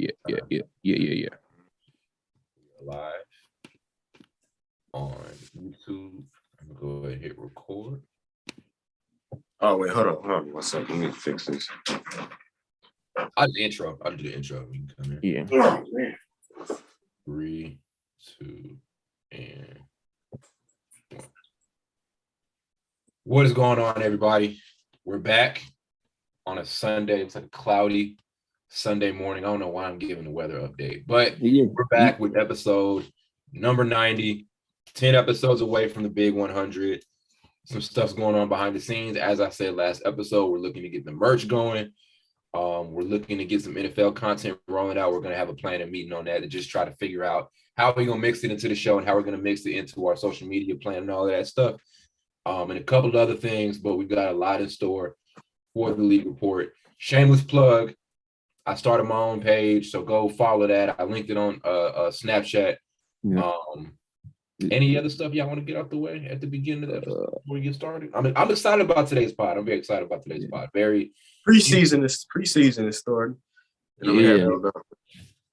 Yeah. Live on YouTube. I'm gonna go ahead and hit record. Oh wait, hold on. 1 second. Let me fix this. I'll do the intro. You can come in. Yeah. Oh man. 3, 2, and 1. What is going on, everybody? We're back on a Sunday. It's like a cloudy Sunday morning. I don't know why I'm giving the weather update, but we're back with episode number 90, 10 episodes away from the big 100. Some stuff's going on behind the scenes. As I said last episode, we're looking to get the merch going. We're looking to get some NFL content rolling out. We're going to have a planning meeting on that to just try to figure out how we're going to mix it into the show and how we're going to mix it into our social media plan and all of that stuff. And a couple of other things, but we've got a lot in store for the League Report. Shameless plug. I started my own page, so go follow that. I linked it on Snapchat. Yeah. Any other stuff y'all want to get out the way at the beginning of the episode before we get started? I'm excited about today's pod. I'm very excited about today's pod. Very Preseason is starting.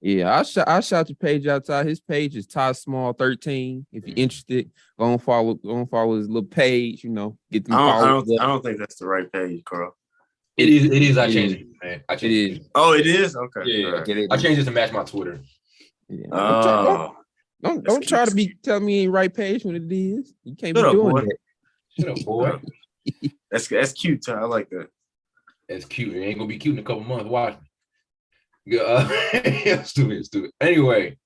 Yeah, I'll shout your page outside. His page is Todd Small 13. If you're interested, go and follow his little page. Get them followers. I don't think that's the right page, Carl. It is. I changed it, man. It is. Oh, it is? Okay. Yeah. Right. I changed it to match my Twitter. Yeah. Don't try to tell me ain't right page when it is. You can't be doing that. Shut up, boy. That's cute, Ty. I like that. That's cute. It ain't gonna be cute in a couple months. Watch. Stupid. Anyway,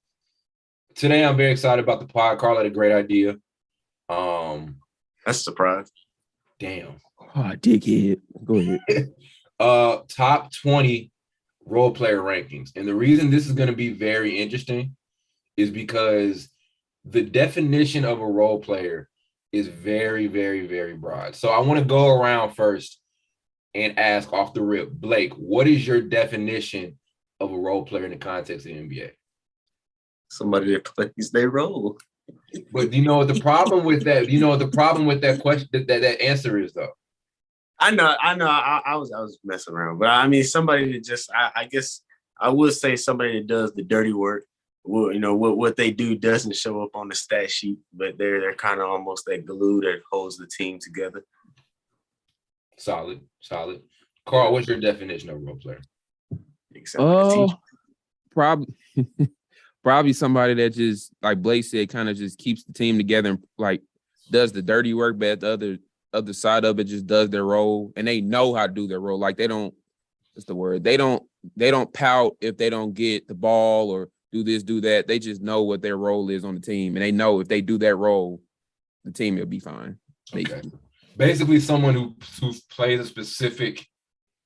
today I'm very excited about the pod. Carl had a great idea. That's a surprise. Damn. Oh, dickhead. Go ahead. Top 20 role player rankings. And the reason this is going to be very interesting is because the definition of a role player is very, very, very broad. So I want to go around first and ask off the rip, Blake, what is your definition of a role player in the context of the NBA? Somebody that plays their role. But the problem with that, that question, that answer is though. I know. I was messing around, but I mean, somebody that just, I guess I would say somebody that does the dirty work. Well, what they do doesn't show up on the stat sheet, but they're kind of almost that glue that holds the team together. Solid. Carl, what's your definition of a role player? Probably somebody that just, like Blake said, kind of just keeps the team together and like does the dirty work, but the other side of it just does their role, and they know how to do their role. Like they don't, what's the word? They don't pout if they don't get the ball or do this, do that. They just know what their role is on the team, and they know if they do that role, the team will be fine. Okay. Basically, someone who plays a specific.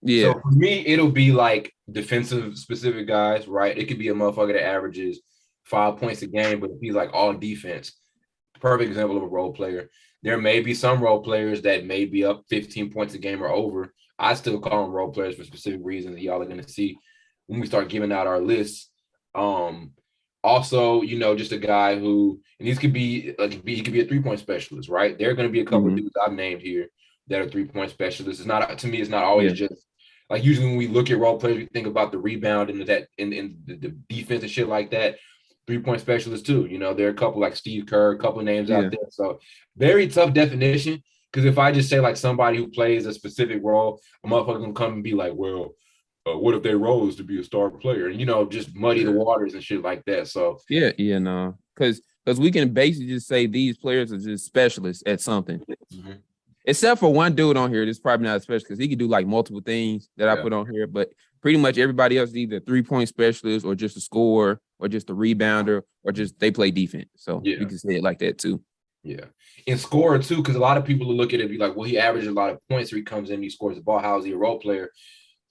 Yeah. So for me, it'll be like defensive specific guys, right? It could be a motherfucker that averages 5 points a game, but if he's like all defense, perfect example of a role player. There may be some role players that may be up 15 points a game or over. I still call them role players for specific reasons that y'all are going to see when we start giving out our lists. Also, just a guy who, and these could be, he could be a 3-point specialist, right? There are going to be a couple of dudes I've named here that are 3-point specialists. It's not, to me, it's not always just like, usually when we look at role players, we think about the rebound and that in the defense and shit like that. 3-point specialists too. There are a couple like Steve Kerr, a couple of names out there. So very tough definition. Because if I just say like somebody who plays a specific role, a motherfucker gonna come and be like, well, what if their role is to be a star player? And just muddy the waters and shit like that. So no, because we can basically just say these players are just specialists at something. Mm-hmm. Except for one dude on here, that's probably not a specialist because he can do like multiple things that I put on here. But pretty much everybody else is either 3-point specialist or just a scorer or just a rebounder or just they play defense. So you can say it like that too. Yeah. And scorer too, because a lot of people will look at it and be like, well, he averages a lot of points or he comes in, he scores the ball. How is he a role player?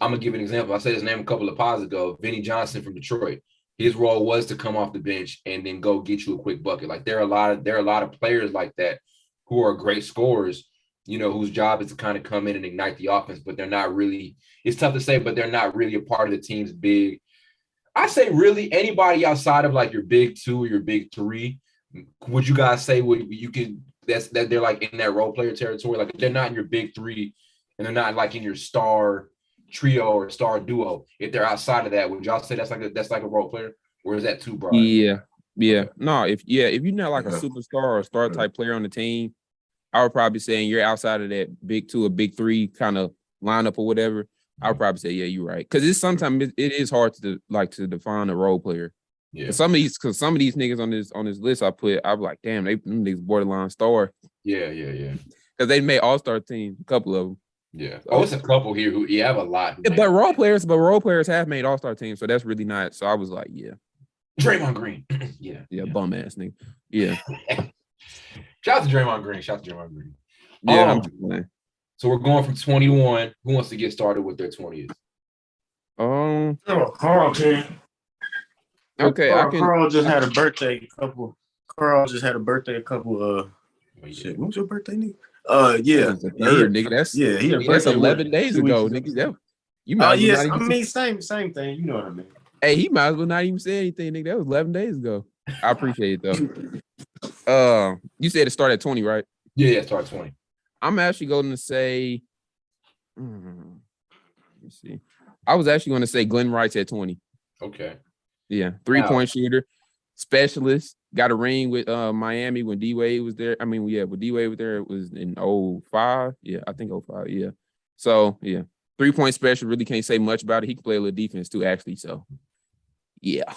I'm going to give an example. I said his name a couple of pods ago, Vinny Johnson from Detroit. His role was to come off the bench and then go get you a quick bucket. Like there are a lot of players like that who are great scorers, whose job is to kind of come in and ignite the offense, but they're not really, it's tough to say, but they're not really a part of the team's big. I say really anybody outside of like your big two or your big three, would you guys say that they're like in that role player territory? Like if they're not in your big three and they're not like in your star trio or star duo. If they're outside of that, would y'all say that's like a role player, or is that too broad? Yeah. Okay. No, if you're not like a superstar or a star type player on the team, I would probably say you're outside of that big two or big three kind of lineup or whatever. I would probably say, yeah, you're right. Because it's sometimes it is hard to define a role player. Yeah. Some of these niggas on this list I'm like, damn, them niggas borderline star. Yeah. Because they made all-star teams, a couple of them. Yeah. It's a couple here who have a lot. But role players have made all-star teams, so that's really not. So I was like, yeah. Draymond Green. yeah. Bum ass nigga. Yeah. Shout out to Draymond Green. Yeah, I'm just playing. So we're going from 21. Who wants to get started with their 20th? Carl can. Okay, Carl just had a birthday. Carl just had a birthday. Shit, when was your birthday, nigga? Yeah, third, nigga. That's 11 days ago, nigga. You might same thing. You know what I mean? Hey, he might as well not even say anything, nigga. That was 11 days ago. I appreciate it though. You said it started at 20, right? Yeah, it started 20. I'm actually going to say, let me see. I was actually going to say Glenn Rice at 20. Okay. Yeah, 3-point shooter, specialist. Got a ring with Miami when D-Wade was there. I mean, when D-Wade was there, it was in 05. Yeah, I think 05. Yeah. So, yeah. 3-point special. Really can't say much about it. He can play a little defense too, actually. So, yeah.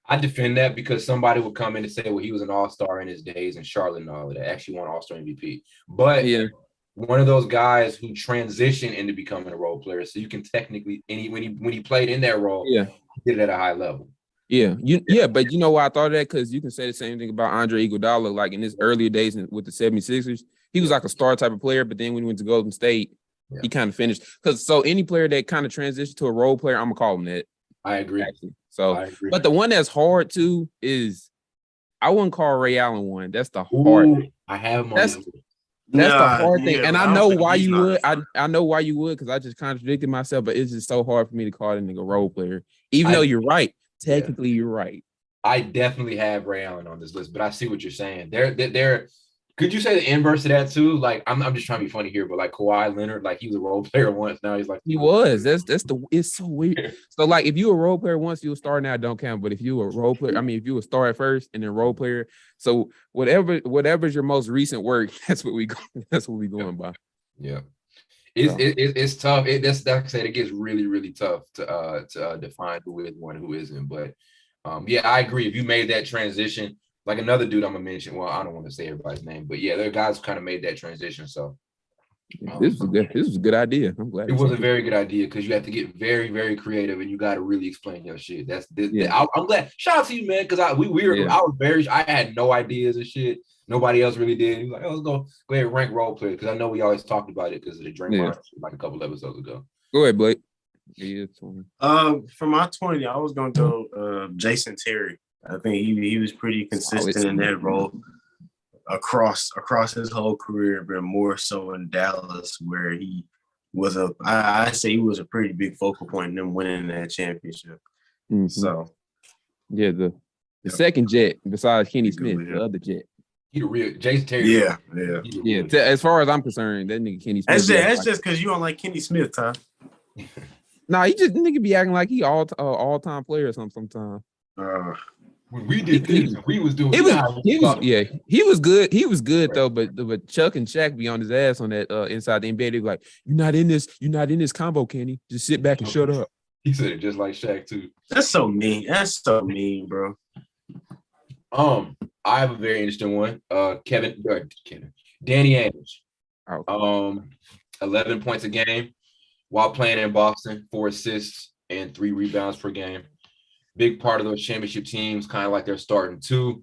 I defend that because somebody would come in and say, well, he was an all-star in his days in Charlotte and all of that. Actually won all-star MVP. But one of those guys who transitioned into becoming a role player. So you can technically, when he played in that role, he did it at a high level. Yeah, but you know why I thought of that? Because you can say the same thing about Andre Iguodala. Like in his earlier days with the 76ers, he was like a star type of player, but then when he went to Golden State, he kind of finished. So any player that kind of transitioned to a role player, I'm gonna call him that. I agree. Actually. So, but the one that's hard too is I wouldn't call Ray Allen one. That's the hard thing. I have him on That's the hard thing. And I know why you would. I know why you would, because I just contradicted myself, but it's just so hard for me to call that nigga role player. Even though you're right. Technically, you're right. I definitely have Ray Allen on this list, but I see what you're saying. They're could you say the inverse of that too? Like I'm just trying to be funny here, but like Kawhi Leonard, like he was a role player once. Now he's like he was. It's so weird. So like if you a role player once, you a star now, don't count. But if you a role player, I mean if you a star at first and then role player, so whatever's your most recent work, that's what we going by. Yeah. It's tough. That's like I said, it gets really, really tough to define who is one, who isn't. But I agree. If you made that transition, like another dude I'm gonna mention. Well, I don't want to say everybody's name, but yeah, there are guys who kind of made that transition. So this was a good idea. I'm glad it was a very good idea because you have to get very, very creative and you got to really explain your shit. I'm glad. Shout out to you, man, because I had no ideas and shit. Nobody else really did. He was like, let's go ahead and rank role players, because I know we always talked about it because of the Draymond like a couple episodes ago. Go ahead, Blake. Yeah, for my 20, I was gonna go Jason Terry. I think he was pretty consistent in that role across his whole career, but more so in Dallas, where he was I say he was a pretty big focal point in them winning that championship. Mm-hmm. So yeah, the second jet besides Kenny Smith, the other jet. He the real Jason Terry. Yeah. As far as I'm concerned, that nigga Kenny Smith. That's just because you don't like Kenny Smith, Ty. Nah, he just nigga be acting like he all-time player or something sometimes. When we did this, we was doing. He was good. He was good though, but Chuck and Shaq be on his ass on that inside the NBA. They be like, "You're not in this combo, Kenny. Just sit back and shut up." He said it just like Shaq too. That's so mean. That's so mean, bro. I have a very interesting one. Danny Ainge. 11 points a game while playing in Boston, 4 assists and 3 rebounds per game. Big part of those championship teams, kind of like they're starting two.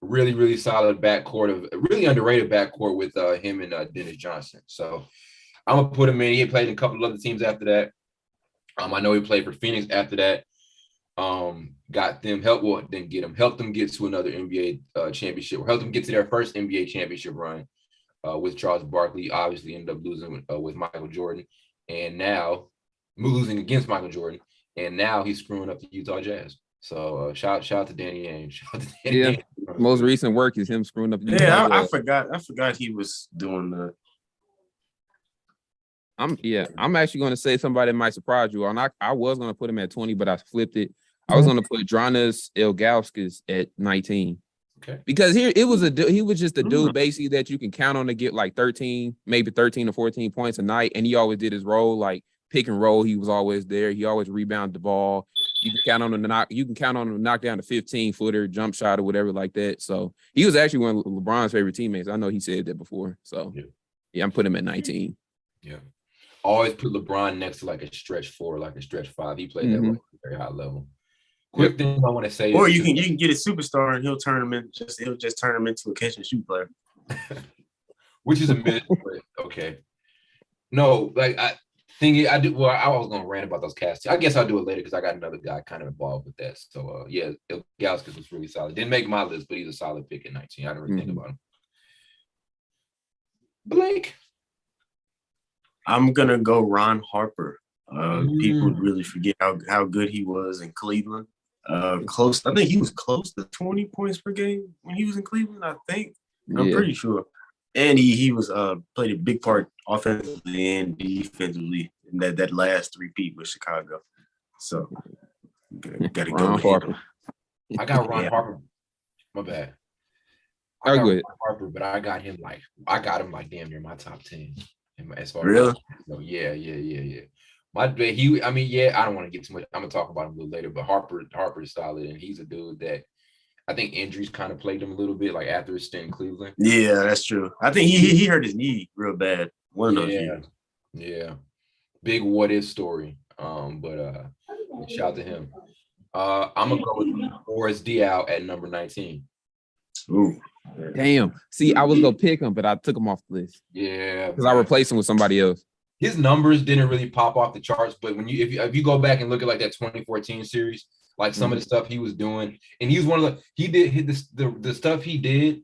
Really, really solid backcourt, really underrated backcourt with him and Dennis Johnson. So I'm gonna put him in. He played in a couple of other teams after that. I know he played for Phoenix after that. Got them help. Well, didn't get them. Helped them get to another NBA championship. Or helped them get to their first NBA championship run with Charles Barkley. Obviously, ended up losing with Michael Jordan, and now losing against Michael Jordan. And now he's screwing up the Utah Jazz. So shout out to Danny Ainge. Ainge. Most recent work is him screwing up the Utah Jazz. I forgot he was doing the. I'm actually going to say somebody that might surprise you. I was going to put him at 20, but I flipped it. I was going to put Dronas Ilgauskas at 19. Okay. Because he was just a dude basically that you can count on to get like 13, maybe 13 or 14 points a night. And he always did his role, like pick and roll. He was always there. He always rebounded the ball. You can count on him to knock down a 15-footer, jump shot or whatever like that. So he was actually one of LeBron's favorite teammates. I know he said that before. So yeah, I'm putting him at 19. Yeah. Always put LeBron next to like a stretch 4, like a stretch 5. He played that role at a very high level. Quick thing I want to say, or you can get a superstar and he'll just turn him into a catch and shoot player, which is a myth. But okay, no, like I do. Well, I was gonna rant about those casts. I guess I'll do it later because I got another guy kind of involved with that. So yeah, Ilgauskas was really solid. Didn't make my list, but he's a solid pick at 19. I didn't really think about him. Blake, I'm gonna go Ron Harper. People really forget how good he was in Cleveland. I think he was close to 20 points per game when he was in Cleveland. I think I'm pretty sure, and he was played a big part offensively and defensively in that last three-peat with Chicago. So gotta go with Harper. I got Ron Harper. My bad. I got Ron Harper, but I got him like damn near my top 10. As far really? Yeah. I don't want to get too much. I'm gonna talk about him a little later, but Harper is solid, and he's a dude that I think injuries kind of plagued him a little bit, like after his stint in Cleveland. Yeah, that's true. I think he hurt his knee real bad. One of those years. Yeah. Big what if story. But shout out to him. I'm gonna go with Boris Diaw at number 19. Ooh. Damn. See, I was gonna pick him, but I took him off the list. Yeah, because I replaced him with somebody else. His numbers didn't really pop off the charts, but when if you go back and look at like that 2014 series, like some of the stuff he was doing, and he was one of the stuff he did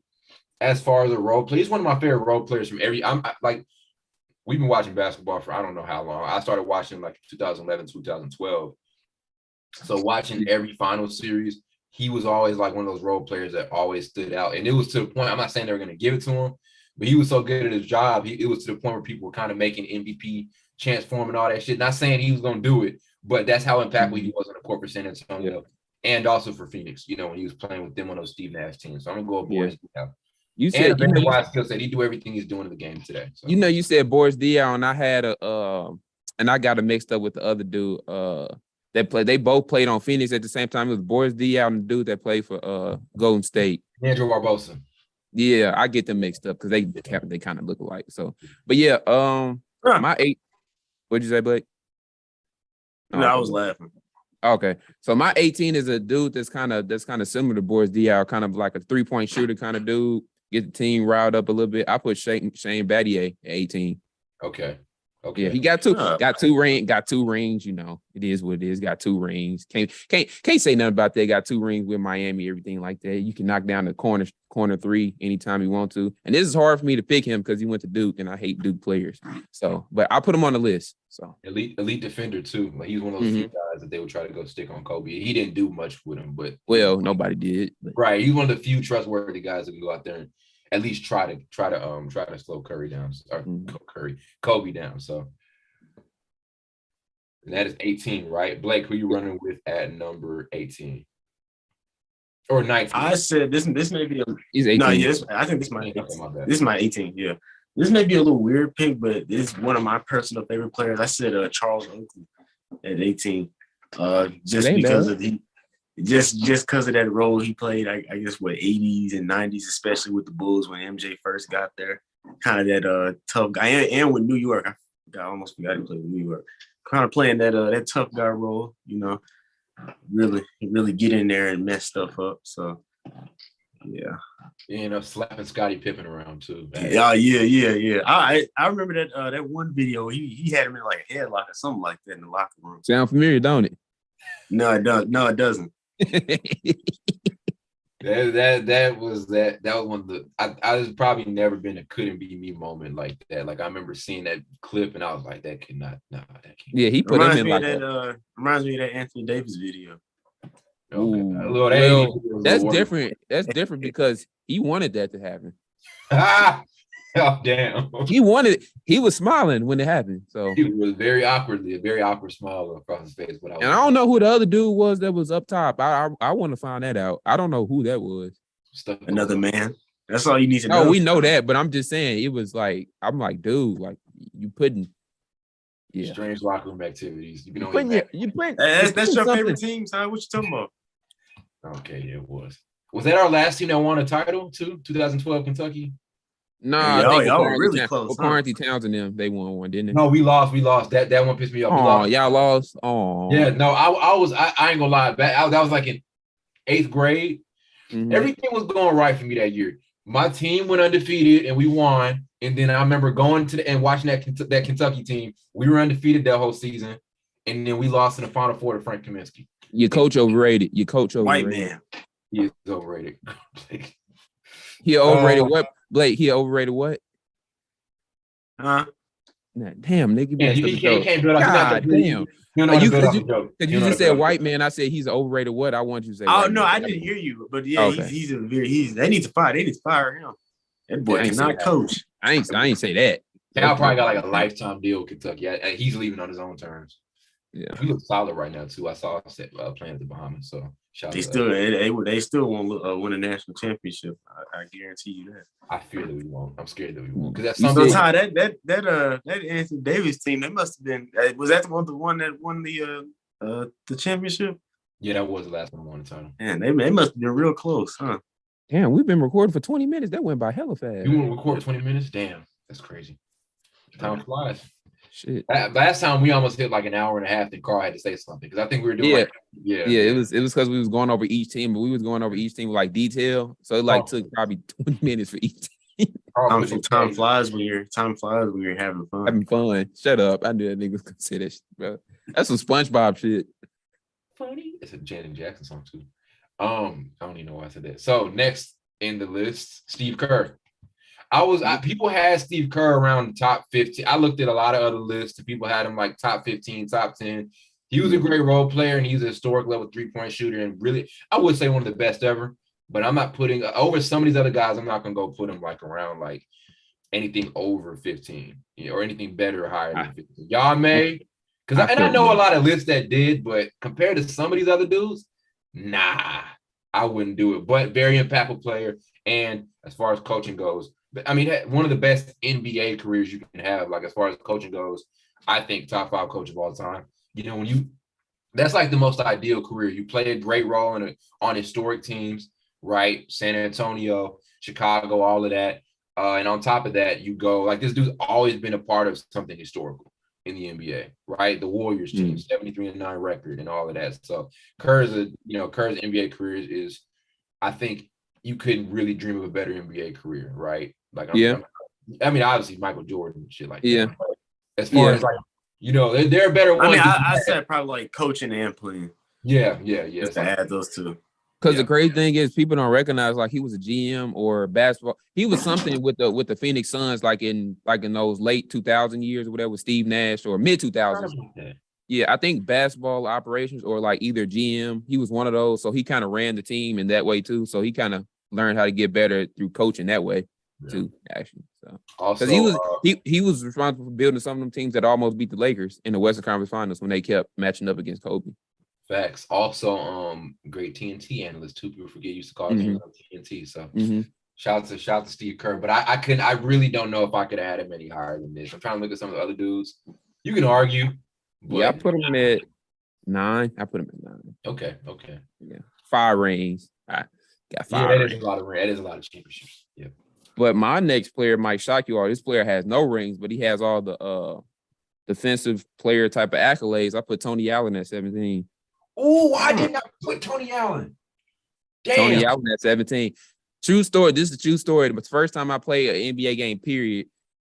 as far as a role play. He's one of my favorite role players from we've been watching basketball for I don't know how long. I started watching like 2011, 2012. So watching every final series, he was always like one of those role players that always stood out. And it was to the point, I'm not saying they were going to give it to him, but he was so good at his job. It was to the point where people were kind of making MVP chance for him and all that shit. Not saying he was going to do it, but that's how impactful he was on the court for San Antonio and also for Phoenix, when he was playing with them on those Steve Nash teams. So I'm going to go Boris Diaw. You said skill set. He do everything he's doing in the game today. So. You said Boris Diaw, and I had and I got it mixed up with the other dude. They both played on Phoenix at the same time. It was Boris Diaw and the dude that played for Golden State. Andrew Barbosa. Yeah, I get them mixed up because they kind of look alike. So, but yeah, my 8. What'd you say, Blake? No, I was laughing. Okay, so my 18 is a dude that's kind of similar to Boris Diaw, kind of like a 3-point shooter kind of dude. Get the team riled up a little bit. I put Shane Battier at 18. Okay. Yeah, he got two rings. It is what it is. Got 2 rings. Can't say nothing about that. Got 2 rings with Miami, everything like that. You can knock down the corner 3 anytime you want to. And this is hard for me to pick him because he went to Duke, and I hate Duke players. So, but I put him on the list. So elite defender too. Like he's one of those few guys that they would try to go stick on Kobe. He didn't do much with him, but nobody did. But. Right, he's one of the few trustworthy guys that can go out there and at least try to slow Curry down or Kobe down. So. And that is 18, right? Blake, who you running with at number 18? Or 19? I said this may be he's 18. No, yes, I think this might this is my 18, yeah. This may be a little weird pick, but it's one of my personal favorite players. I said Charles Oakley at 18. Just because of that role he played, I guess 80s and 90s, especially with the Bulls when MJ first got there. Kind of that tough guy. And with New York, I almost forgot he played with New York. Kind of playing that tough guy role, really get in there and mess stuff up. So, yeah. Slapping Scottie Pippen around too. Man. Yeah. I remember that one video. He had him in like a headlock or something like that in the locker room. Sound familiar, don't it? No, it does. No, it doesn't. That was one of the I was probably never been a couldn't be me moment like that. Like I remember seeing that clip and I was like, that can't. Yeah, he put him in like that. Reminds me of that Anthony Davis video. Okay. That's different. That's different because he wanted that to happen. Oh, damn. He was smiling when it happened. So He was very awkwardly, a very awkward smile across his face. And I don't know who the other dude was that was up top. I want to find that out. I don't know who that was. Another man. That's all you need to know. No, we know that, but I'm just saying it was like, I'm like, dude, like you putting strange locker room activities. You can only that's your favorite team, son. What you talking about? Okay, yeah, it was. Was that our last team that won a title too? 2012 Kentucky? Nah, I think y'all were really close. Carnegie Towns and them, they won one, didn't they? No, we lost. That one pissed me off. Oh, y'all lost. Oh, yeah. No, I ain't gonna lie. That was like in 8th grade. Mm-hmm. Everything was going right for me that year. My team went undefeated and we won. And then I remember going and watching that Kentucky team. We were undefeated that whole season, and then we lost in the Final Four to Frank Kaminsky. Your coach overrated. White man. He is overrated. He overrated what? Blake, he overrated what? Huh? Nah, damn, nigga. Yeah, he can't build up. God damn. Because you just said white man. I said he's overrated what? I want you to say. Oh, no, I didn't hear you. But yeah, okay. They need to fire him. That boy cannot coach. I ain't say that. Cal probably got like a lifetime deal with Kentucky. He's leaving on his own terms. Yeah, he looks solid right now too. I saw him playing at the Bahamas. So they still won't win a national championship. I guarantee you that. I fear that we won't. I'm scared that we won't. Because that's Ty, that Anthony Davis team. That must have been. Was that the one that won the championship? Yeah, that was the last one who won the title. Man, they must have been real close, huh? Damn, we've been recording for 20 minutes. That went by hella fast. You want to record 20 minutes? Damn, that's crazy. Time flies. Shit. Last time we almost hit like an hour and a half, and Carl had to say something because I think we were doing. It was because we was going over each team, but we was going over each team with like detail. So it took probably 20 minutes for each team. Time flies when you're having fun. Having fun. Shut up. I knew that nigga was gonna say that shit, bro. That's some SpongeBob shit. Funny. It's a Janet Jackson song too. I don't even know why I said that. So next in the list, Steve Kerr. People had Steve Kerr around the top 15. I looked at a lot of other lists and people had him like top 15, top 10. He was a great role player and he's a historic level 3-point shooter and really, I would say one of the best ever, but I'm not putting over some of these other guys. I'm not going to go put him like around like anything over 15 or anything better or higher than 15. Y'all may, because I know a lot of lists that did, but compared to some of these other dudes, nah, I wouldn't do it, but very impactful player. And as far as coaching goes, I mean, one of the best NBA careers you can have, like as far as coaching goes, I think top 5 coach of all time. That's like the most ideal career. You play a great role on historic teams, right? San Antonio, Chicago, all of that. And on top of that, you go like this dude's always been a part of something historical in the NBA, right? The Warriors team, 73-9 record and all of that. So Kerr's NBA career is, I think you couldn't really dream of a better NBA career, right? Like, I mean, obviously Michael Jordan and shit like that. But as far as like, there are better ones. I mean, I said probably like coaching and playing. Yeah. Just to add those two. Because the crazy thing is, people don't recognize like he was a GM or basketball. He was something with the Phoenix Suns, like in those late 2000 years or whatever, with Steve Nash or mid 2000s. Yeah, I think basketball operations or like either GM. He was one of those, so he kind of ran the team in that way too. So he kind of learned how to get better through coaching that way. Too, actually. So because he was responsible for building some of them teams that almost beat the Lakers in the Western Conference Finals when they kept matching up against Kobe. Facts. Also, great TNT analyst too. People forget used to call him TNT. So shout out to Steve Kerr. But I really don't know if I could have had him any higher than this. I'm trying to look at some of the other dudes. You can argue. Yeah, I put him at 9. I put him at 9. Okay. Yeah, 5 rings. I got 5. Yeah, that is a lot of rings. That is a lot of championships. Yeah. But my next player might shock you all. This player has no rings, but he has all the defensive player type of accolades. I put Tony Allen at 17. Oh, I did not put Tony Allen. Damn. Tony Allen at 17. True story. This is a true story. But the first time I played an NBA game, period,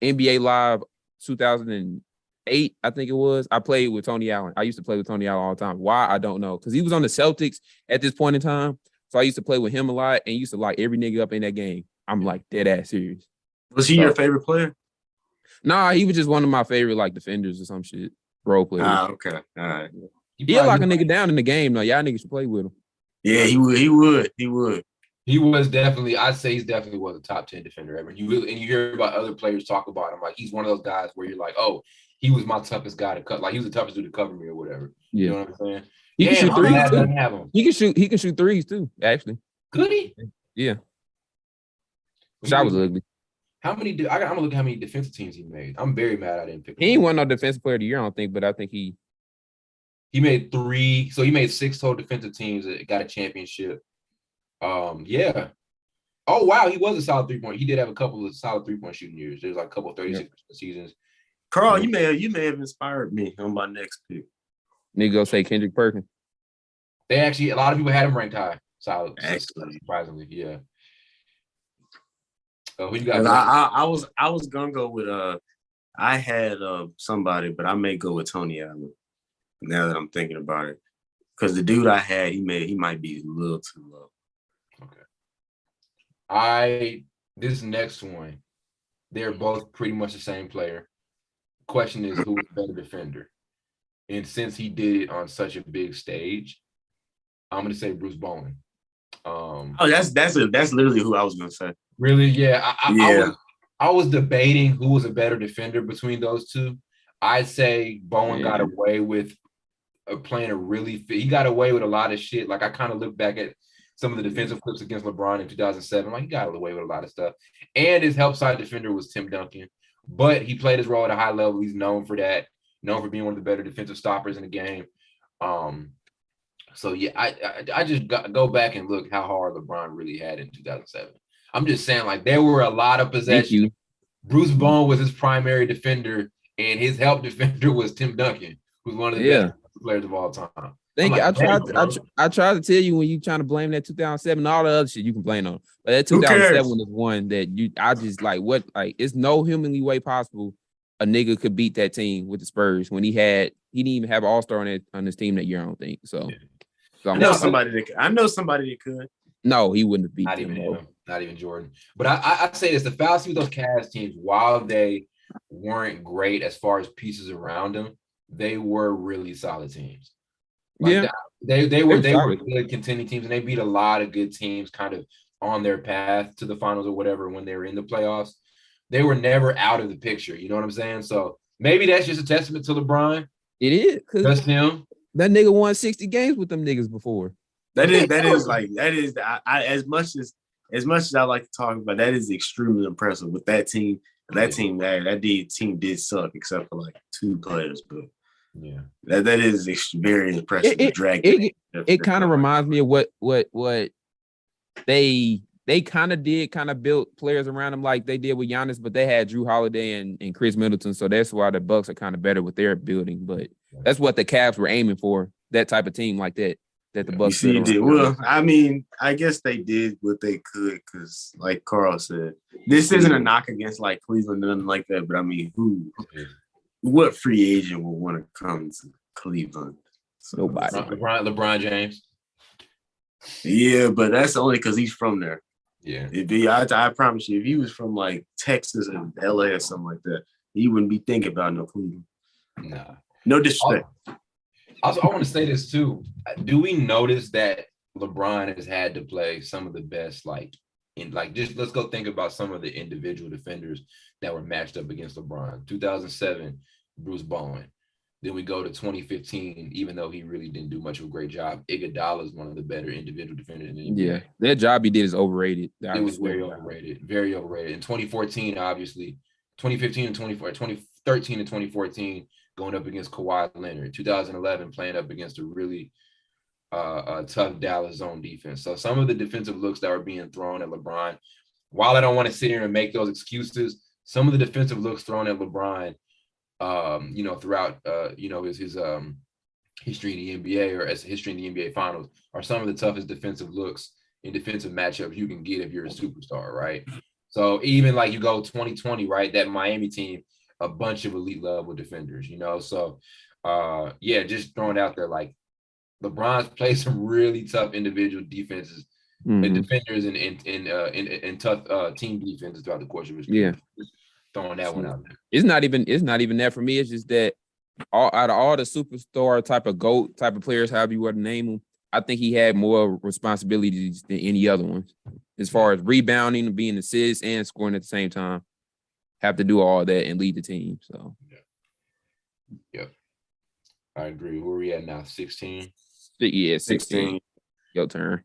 NBA Live 2008, I think it was, I played with Tony Allen. I used to play with Tony Allen all the time. Why? I don't know. Because he was on the Celtics at this point in time. So I used to play with him a lot and used to lock every nigga up in that game. I'm like dead ass serious. Was he your favorite player? Nah, he was just one of my favorite like defenders or some shit. Role players. Okay. All right. He'll lock a nigga down in the game though. Y'all niggas should play with him. Yeah, he would. He was definitely, I'd say he's definitely was a top 10 defender ever. You hear about other players talk about him, like he's one of those guys where you're like, oh, he was my toughest guy to cut. Like he was the toughest dude to cover me or whatever. Yeah. You know what I'm saying? He can shoot threes too. Have him. He can shoot threes too, actually. Could he? Yeah. Shot was ugly. I'm gonna look at how many defensive teams he made. I'm very mad I didn't pick him. He ain't won no defensive player of the year, I don't think, but I think he made 3. So he made 6 total defensive teams that got a championship. Yeah. Oh wow, he was a solid 3-point. He did have a couple of solid 3-point shooting years. There's like a couple of 36 seasons. Carl, you may have inspired me on my next pick. Nigga go say Kendrick Perkins. They actually, a lot of people had him ranked high. Solid, surprisingly, yeah. Who you got? I was gonna go with I had somebody, but I may go with Tony Allen. Now that I'm thinking about it, because the dude I had, he might be a little too low. Okay. This next one, they're both pretty much the same player. Question is, who is the better defender? And since he did it on such a big stage, I'm gonna say Bruce Bowen. That's literally who I was gonna say. Really? Yeah. I was debating who was a better defender between those two. I'd say Bowen got away with playing a really fit. He got away with a lot of shit. Like I kind of look back at some of the defensive clips against LeBron in 2007. Like he got away with a lot of stuff. And his help side defender was Tim Duncan. But he played his role at a high level. He's known for that. Known for being one of the better defensive stoppers in the game. So yeah, I just go back and look how hard LeBron really had in 2007. I'm just saying, like there were a lot of possessions. Bruce Bowen was his primary defender, and his help defender was Tim Duncan, who's one of the best players of all time. Thank you. I tried to tell you when you trying to blame that 2007 and all the other shit you can blame on, but that 2007 is one that I just like. What it's no humanly way possible a nigga could beat that team with the Spurs when he didn't even have an all-star on his team that year. I don't think so. So I know somebody that could. No, he wouldn't have beat them. Not even Jordan. But I say this: the fallacy with those Cavs teams, while they weren't great as far as pieces around them, they were really solid teams. Like they were good contending teams, and they beat a lot of good teams kind of on their path to the finals or whatever when they were in the playoffs. They were never out of the picture. You know what I'm saying? So maybe that's just a testament to LeBron. It is. That's him. That nigga won 60 games with them niggas before. That is as much as I like to talk about, that is extremely impressive with that team. That team did suck except for like 2 players, but yeah, that is very impressive. It kind of reminds me of what they kind of did, built players around them like they did with Giannis, but they had Drew Holiday and Chris Middleton, so that's why the Bucks are kind of better with their building. But that's what the Cavs were aiming for, that type of team like that the Bucks did. Well, I mean, I guess they did what they could because, like Carl said, this isn't a knock against like Cleveland, nothing like that. But I mean, what free agent will want to come to Cleveland? So, nobody. LeBron James. Yeah, but that's only because he's from there. Yeah. I promise you, if he was from like Texas and LA or something like that, he wouldn't be thinking about no Cleveland. Nah. No disrespect. Also, I want to say this too. Do we notice that LeBron has had to play some of the best, just let's go think about some of the individual defenders that were matched up against LeBron. 2007, Bruce Bowen. Then we go to 2015, even though he really didn't do much of a great job. Iguodala is one of the better individual defenders in the NBA. Yeah, that job he did is overrated. It was very overrated. Very overrated. In 2014, obviously, 2013 and 2014, going up against Kawhi Leonard. 2011, playing up against a really tough Dallas zone defense. So some of the defensive looks that were being thrown at LeBron, while I don't want to sit here and make those excuses, some of the defensive looks thrown at LeBron, throughout his history in the NBA or as history in the NBA Finals are some of the toughest defensive looks in defensive matchups you can get if you're a superstar, right? So even like you go 2020, right? That Miami team, a bunch of elite level defenders, So just throwing out there, like LeBron's played some really tough individual defenses and defenders and tough team defenses throughout the course of his career. Throwing that one out there. It's not even that for me. It's just that out of all the superstar type of GOAT type of players, however you want to name them, I think he had more responsibilities than any other ones as far as rebounding and being assists and scoring at the same time. Have to do all that and lead the team. So, Yep. I agree. Where are we at now? 16? Yeah, 16. Your turn.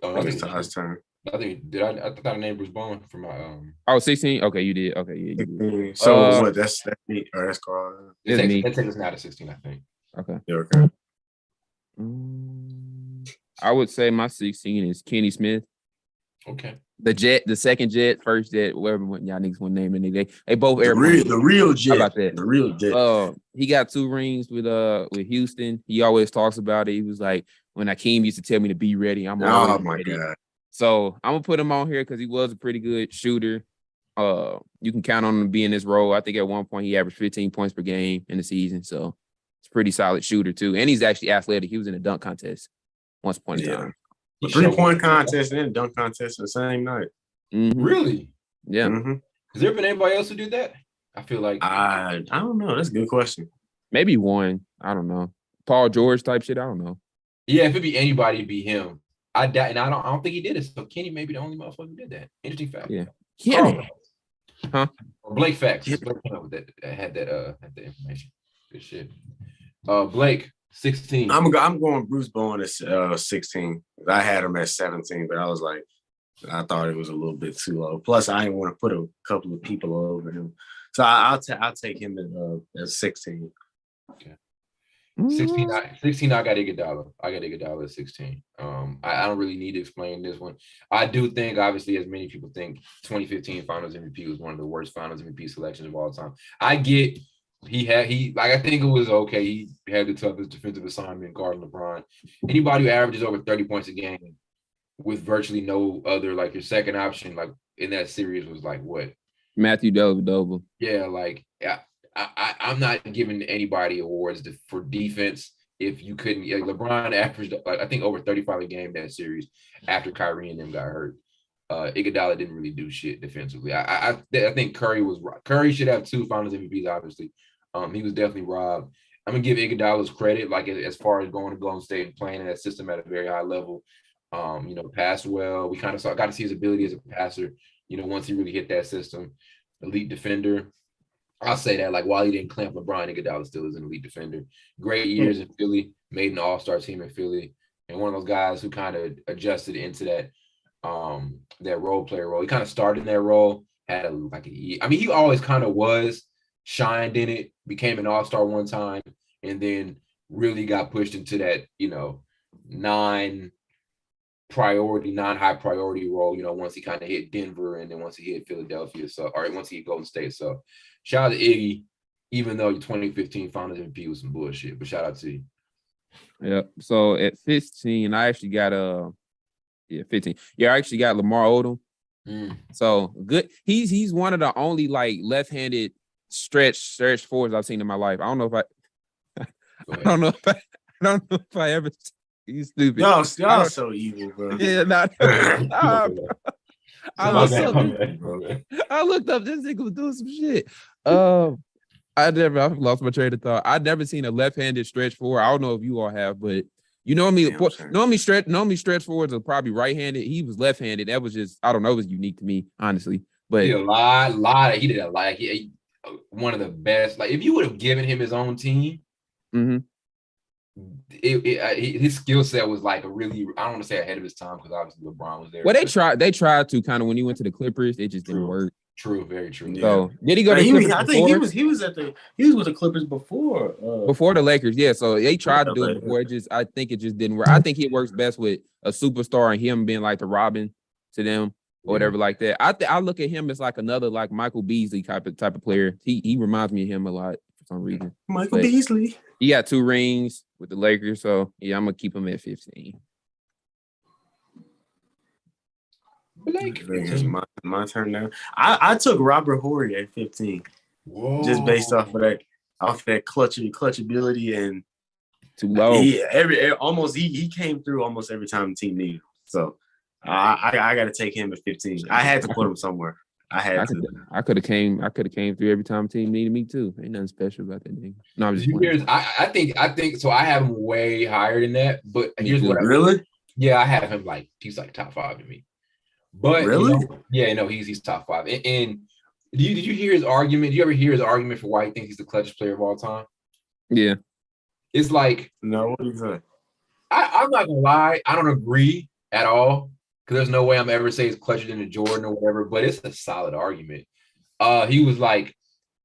Oh, It's Todd's turn. I thought I named Bruce Bowen for my 16? Okay, you did. Okay, yeah, you did. So what? That's me. Or that's Carl. It's me. That takes us now to 16, I think. Okay. Yeah, okay. I would say my 16 is Kenny Smith. Okay. The second Jet, first Jet, whatever y'all niggas want to name it. They both the real Jet. How about that? The real Jet. He got 2 rings with Houston. He always talks about it. He was like, when Akeem used to tell me to be ready, I'm always ready. God. So I'm gonna put him on here because he was a pretty good shooter. You can count on him being this role. I think at one point he averaged 15 points per game in the season. So it's a pretty solid shooter too. And he's actually athletic. He was in a dunk contest once upon a time. A 3-point contest and a dunk contest the same night. Mm-hmm. Really? Yeah. Mm-hmm. Has there been anybody else who did that? I feel like I don't know. That's a good question. Maybe one. I don't know. Paul George type shit. I don't know. Yeah, if it be anybody, it'd be him. I don't think he did it. So Kenny may be the only motherfucker who did that. Interesting fact. Yeah. Kenny. Huh? Or Blake Facts. Blake came up with that. Had that information. Good shit. Blake, 16. I'm going Bruce Bowen at 16. I had him at 17, but I was like, I thought it was a little bit too low. Plus, I didn't want to put a couple of people over him, so I'll take him at 16. Okay. 16. I got Iguodala. I got Iguodala at 16. I don't really need to explain this one. I do think, obviously, as many people think, 2015 Finals MVP was one of the worst Finals MVP selections of all time. I get. I think it was okay. He had the toughest defensive assignment guarding LeBron. Anybody who averages over 30 points a game with virtually no other, like your second option, like in that series was like what? Matthew Dellavedova. Yeah, like I'm not giving anybody awards for defense if you couldn't. Like LeBron averaged, like I think over 35 a game that series after Kyrie and them got hurt. Iguodala didn't really do shit defensively. I think Curry should have 2 Finals MVPs, obviously. He was definitely robbed. I'm gonna give Iguodala's credit, like as far as going to Golden State and playing in that system at a very high level. Passed well. We kind of got to see his ability as a passer. Once he really hit that system, elite defender. I'll say that, like, while he didn't clamp LeBron, Iguodala still is an elite defender. Great years in Philly, made an all-star team in Philly, and one of those guys who kind of adjusted into that role player role. He kind of started in that role, had he always kind of shined in it, became an all-star one time, and then really got pushed into that, non-high priority role, once he kind of hit Denver and then once he hit Philadelphia. Once he hit Golden State. So shout out to Iggy, even though your 2015 Finals MVP was some bullshit, but shout out to you. Yeah. So at 15, I actually got 15. Yeah, I actually got Lamar Odom. So good. He's one of the only like left-handed stretch forwards I've seen in my life. I don't know if I ever. He's stupid. Y'all so evil, bro. Yeah, I looked up. This nigga was doing some shit. I lost my train of thought. I've never seen a left-handed stretch forward. I don't know if you all have, but normally stretch forwards are probably right-handed. He was left-handed. That was just, I don't know, it was unique to me, honestly. But he did a lot. He did a lot. He one of the best. Like if you would have given him his own team, his skill set was like I don't want to say ahead of his time because obviously LeBron was there. Well, they tried to kind of when he went to the Clippers, it just didn't work. True, very true. So did he go to the Clippers? I think he was with the Clippers before the Lakers. Yeah, so they tried to do it before. I think it just didn't work. I think he works best with a superstar and him being like the Robin to them or whatever like that. I look at him as like another like Michael Beasley type of player. He reminds me of him a lot for some reason. Michael Beasley. He got 2 rings with the Lakers, so yeah, I'm gonna keep him at 15. Blake, it's my turn now. I took Robert Horry at 15. Whoa. Just based off that clutchability and too low. He came through almost every time the team needed him. So I got to take him at 15. I had to put him somewhere. I had to. I could have came through every time team needed me too. Ain't nothing special about that nigga. No, I'm just playing. I think so. I have him way higher than that. But here's what really. Yeah, I have him like he's like top 5 to me. But really, he's top 5. And did you hear his argument? Did you ever hear his argument for why he thinks he's the clutchest player of all time? Yeah, it's like no. What do you say? I'm not gonna lie, I don't agree at all because there's no way I'm ever say he's clutcher than a Jordan or whatever. But it's a solid argument. He was like,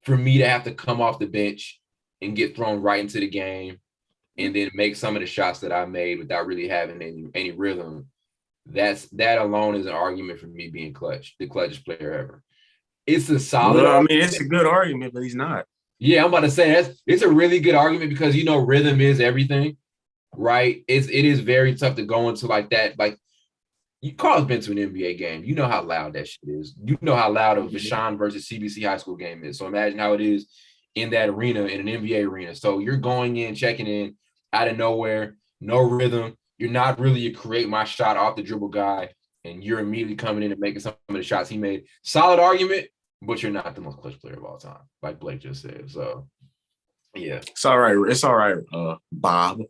for me to have to come off the bench and get thrown right into the game and then make some of the shots that I made without really having any rhythm. That alone is an argument for me being the clutchest player ever. It's a solid. Well, I mean, it's a good argument, but he's not. Yeah, I'm about to say it's a really good argument because rhythm is everything, right? It is very tough to go into like that. Like Carl's been to an NBA game. You know how loud that shit is. You know how loud a Vashon versus CBC high school game is. So imagine how it is in that arena, in an NBA arena. So you're going in, checking in out of nowhere, no rhythm. You're not really a create my shot off the dribble guy, and you're immediately coming in and making some of the shots he made. Solid argument, but you're not the most clutch player of all time, like Blake just said. So, yeah. It's all right. It's all right, Bob.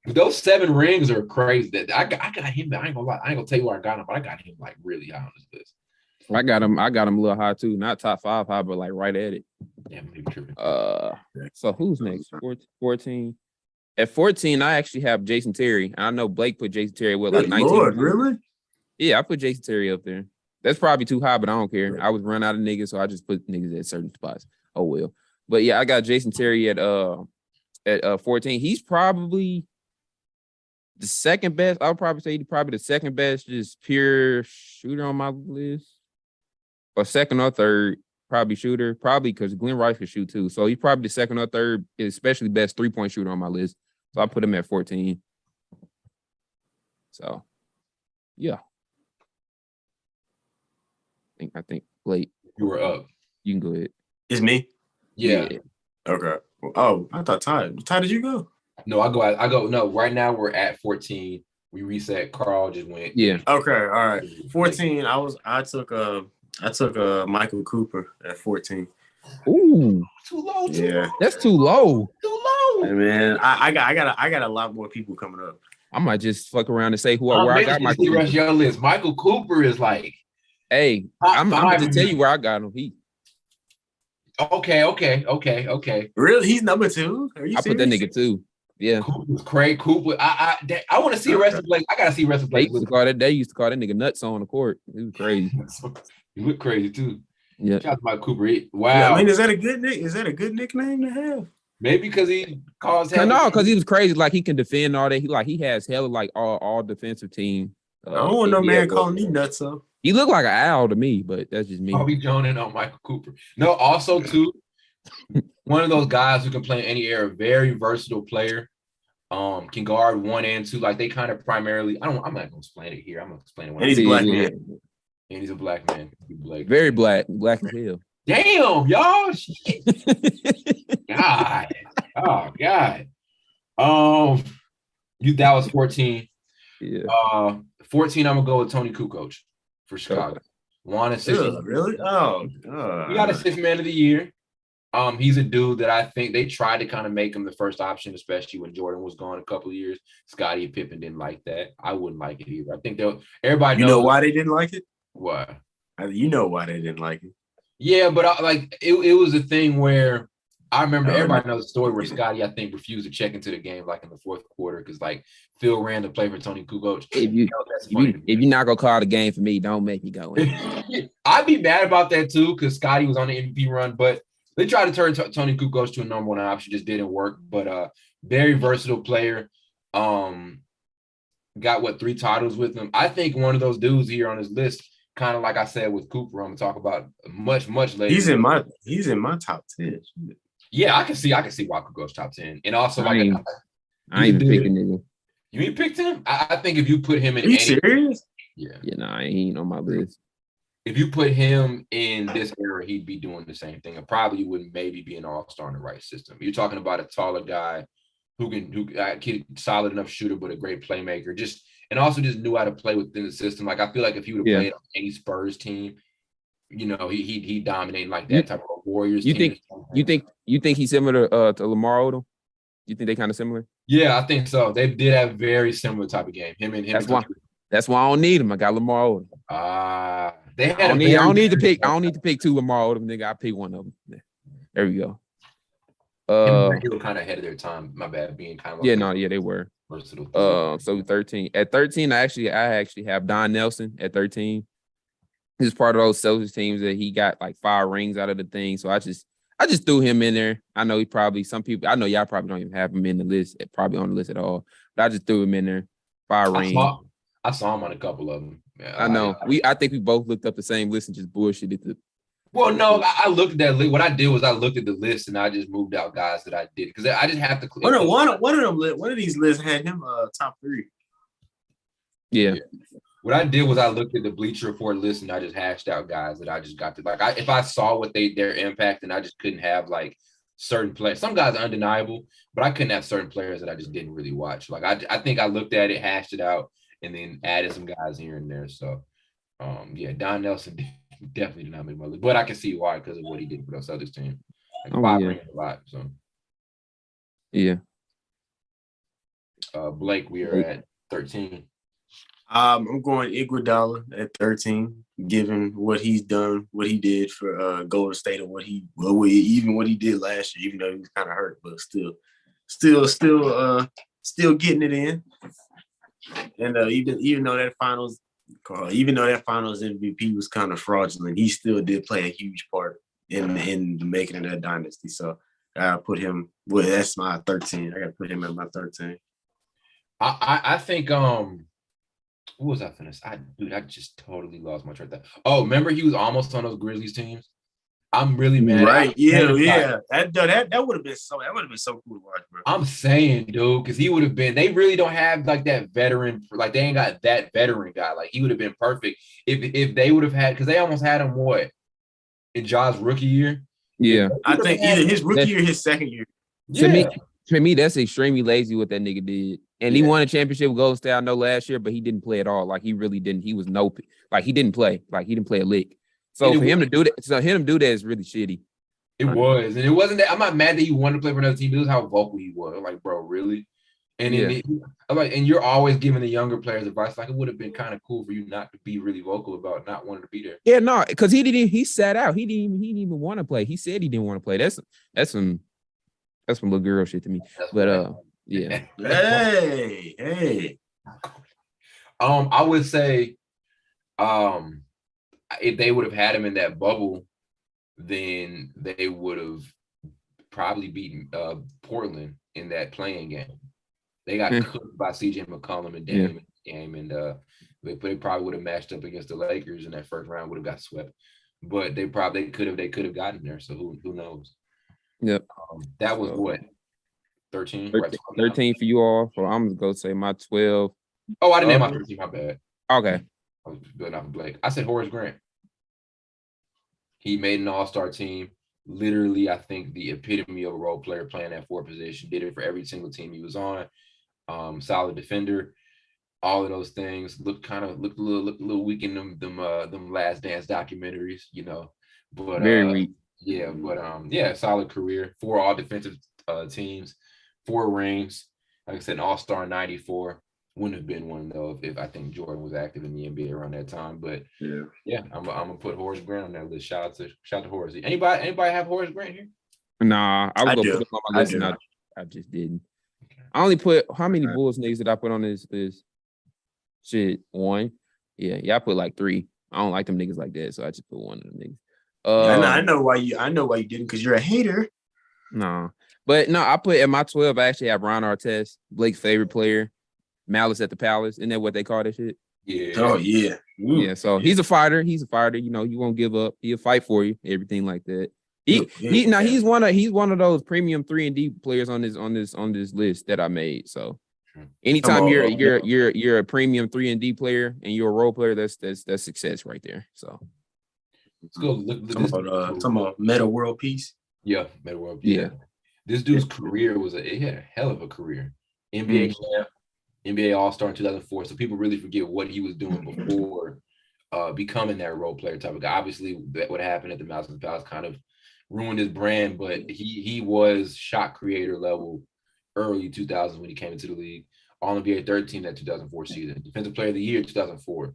Those 7 rings are crazy. That I got him. I ain't gonna lie. I ain't gonna tell you where I got him, but I got him like really high on this list. I got him a little high too. Not top 5 high, but like right at it. Yeah, maybe tripping. So who's next? 14. At 14, I actually have Jason Terry. I know Blake put Jason Terry with like 19. Lord, really? Yeah, I put Jason Terry up there. That's probably too high, but I don't care. I was run out of niggas, so I just put niggas at certain spots. Oh well. But yeah, I got Jason Terry at 14. He's probably the second best. I'll probably say he's probably the second best, just pure shooter on my list. Or second or third, probably shooter. Probably because Glenn Rice could shoot too. So he's probably the second or third, especially best 3-point shooter on my list. So I put him at 14. So yeah. I think Blake. You were up. You can go ahead. It's me? Yeah. Okay. Oh, I thought Ty. Ty, did you go? No, I go. No, right now we're at 14. We reset. Carl just went. Yeah. Okay. All right. 14. I took Michael Cooper at 14. Ooh. Too low. That's too low. Too low. Hey, man, I got a lot more people coming up. I might just fuck around and say where I got my Cooper. Your list. Michael Cooper is like. Hey, I'm going to tell you where I got him. Okay. Really? He's number 2? Are you serious? I put that nigga 2. Yeah. Cooper's Craig Cooper. I want to see the rest of Blake. I gotta see the rest of Blake. They used to call that nigga nuts on the court. It was crazy. He looked crazy too. Yeah. Shout out to Mike Cooper. Wow. Yeah, I mean, is that a good nickname to have? Maybe because he caused. No, because he was crazy. Like he can defend all that. He has hella like all defensive team. I don't want no man calling me nuts though. He looked like an owl to me, but that's just me. I'll be joining on Michael Cooper. No, also too, one of those guys who can play in any era, very versatile player. Can guard 1 and 2. Like they kind of primarily. I'm not gonna explain it here. I'm gonna explain it. And he's a black man. And he's a black man. Very black as hell. Damn, y'all. Shit. God. Oh God. That was 14. Yeah. 14. I'm gonna go with Tony Kukoc for Chicago. Won a 6. Really? Oh God. He got a 6th man of the year. He's a dude that I think they tried to kind of make him the first option, especially when Jordan was gone a couple of years. Scottie and Pippen didn't like that. I wouldn't like it either. I think everybody knows. You know why they didn't like it? Why? You know why they didn't like it. Yeah, but it was a thing where I remember everybody knows the story where Scottie, I think, refused to check into the game like in the 4th quarter because like Phil ran to play for Tony Kukoc. If you're not gonna call the game for me, don't make me go in. I'd be mad about that too because Scottie was on the MVP run, but they tried to turn Tony Kukoc to a number 1 option, just didn't work. But very versatile player. Got 3 titles with him. I think one of those dudes here on his list, kind of like I said with Cooper, I'm gonna talk about much later. He's in my top 10. Yeah, I can see why Kukoc top 10. And also I ain't even picking nigga. You ain't picked him? I think if you put him in. Are you serious? Yeah. Yeah, nah, he ain't on my list. If you put him in this era, he'd be doing the same thing. And probably would maybe be an all-star in the right system. You're talking about a taller guy who solid enough shooter, but a great playmaker. And also just knew how to play within the system. Like I feel like if he would have played on any Spurs team, he dominated like that type of Warriors You team. you think he's similar to Lamar Odom? You think they kind of similar? Yeah, I think so. They did have very similar type of game. Him. That's why I don't need him. I got Lamar Odom. They had I don't need to pick. I don't need to pick two Lamar Odom, nigga. I pick one of them. There we go. They were kind of ahead of their time. My bad, being kind of they were versatile. So 13. At 13, I actually have Don Nelson at 13. He's part of those Celtics teams that he got like 5 rings out of the thing. So I just threw him in there. I know some people. I know y'all probably don't even have him in the list, probably on the list at all. But I just threw him in there. 5 rings. I saw him on a couple of them. Yeah, I know. I think we both looked up the same list and just bullshitted. Well, no, I looked at that list. What I did was I looked at the list and I just moved out guys that I did because I just have to. One of these lists had him top 3. Yeah. What I did was I looked at the Bleacher Report list and I just hashed out guys that I just got to like. If I saw what their impact, and I just couldn't have like certain players. Some guys are undeniable, but I couldn't have certain players that I just didn't really watch. Like I think I looked at it, hashed it out, and then added some guys here and there. So, Don Nelson definitely did not make my list, but I can see why because of what he did for those Celtics team. Like 5 rings a lot. So, yeah. Blake, we are at 13. I'm going Iguodala at 13, given what he's done, what he did for Golden State, and even what he did last year, even though he was kind of hurt, but still getting it in. And even though that finals MVP was kind of fraudulent, he still did play a huge part in the making of that dynasty. So I put him. Well, that's my 13. I got to put him at my 13. I think what was I finished? I just totally lost my train of thought. Oh, remember he was almost on those Grizzlies teams. I'm really mad. Right? Yeah. That would have been so cool to watch, bro. I'm saying, dude, because he would have been. They really don't have like that veteran. Like they ain't got that veteran guy. Like he would have been perfect if they would have had. Because they almost had him in Ja's rookie year. Yeah, I think either his rookie or his second year. Yeah. To me, that's extremely lazy what that nigga did. And he won a championship with Golden State, I know, last year, but he didn't play at all. Like he really didn't. He was he didn't play. Like he didn't play a lick. So for him to do that is really shitty. It was, and it wasn't that. I'm not mad that he wanted to play for another team. It was how vocal he was. I'm like, bro, really? And and you're always giving the younger players advice. Like it would have been kind of cool for you not to be really vocal about not wanting to be there. Yeah, no, because he sat out. He didn't even want to play. He said he didn't want to play. That's some little girl shit to me. But yeah. Hey. I would say, if they would have had him in that bubble, then they would have probably beaten Portland in that playing game. They got cooked by CJ McCollum and Dame in the game, and they probably would have matched up against the Lakers in that first round, would have got swept. But they could have gotten there. So who knows? Yep. That was what? 13? 13 for you all. So I'm gonna go say my 12. Oh, I didn't have my 13, my bad. Okay. I was building off of Blake. I said Horace Grant. He made an all-star team. Literally, I think the epitome of a role player playing that 4 position. Did it for every single team he was on. Solid defender. All of those things looked a little weak in them Last Dance documentaries, But very weak. Yeah, but solid career. 4 all defensive teams, 4 rings. Like I said, an all-star in 94. Wouldn't have been one though if I think Jordan was active in the NBA around that time. But I'm gonna put Horace Grant on that list. Shout out to Horace. Anybody have Horace Grant here? Nah, I was gonna put him on my list and I just didn't. Okay. I only put how many Bulls niggas did I put on this shit? 1. Yeah, I put like 3. I don't like them niggas like that, so I just put 1 of them niggas. I know why you didn't, because you're a hater. Nah. But no, I put at my 12, I actually have Ron Artest, Blake's favorite player. Malice at the Palace. Isn't that what they call that shit? Yeah. Oh, yeah. Yeah, so he's a fighter. He's a fighter. You won't give up. He'll fight for you, everything like that. He's one of those premium 3-and-D players on this list that I made. So anytime you're a premium 3-and-D player and you're a role player, that's success right there. So let's go talking about Meta World Peace. Yeah, Meta World Peace. Yeah. This dude's career he had a hell of a career. NBA champ. NBA All-Star in 2004. So people really forget what he was doing before becoming that role player type of guy. Obviously, what happened at the Masters of the Palace kind of ruined his brand, but he was shot creator level early 2000s when he came into the league. All-NBA third team that 2004 season. Defensive Player of the Year 2004.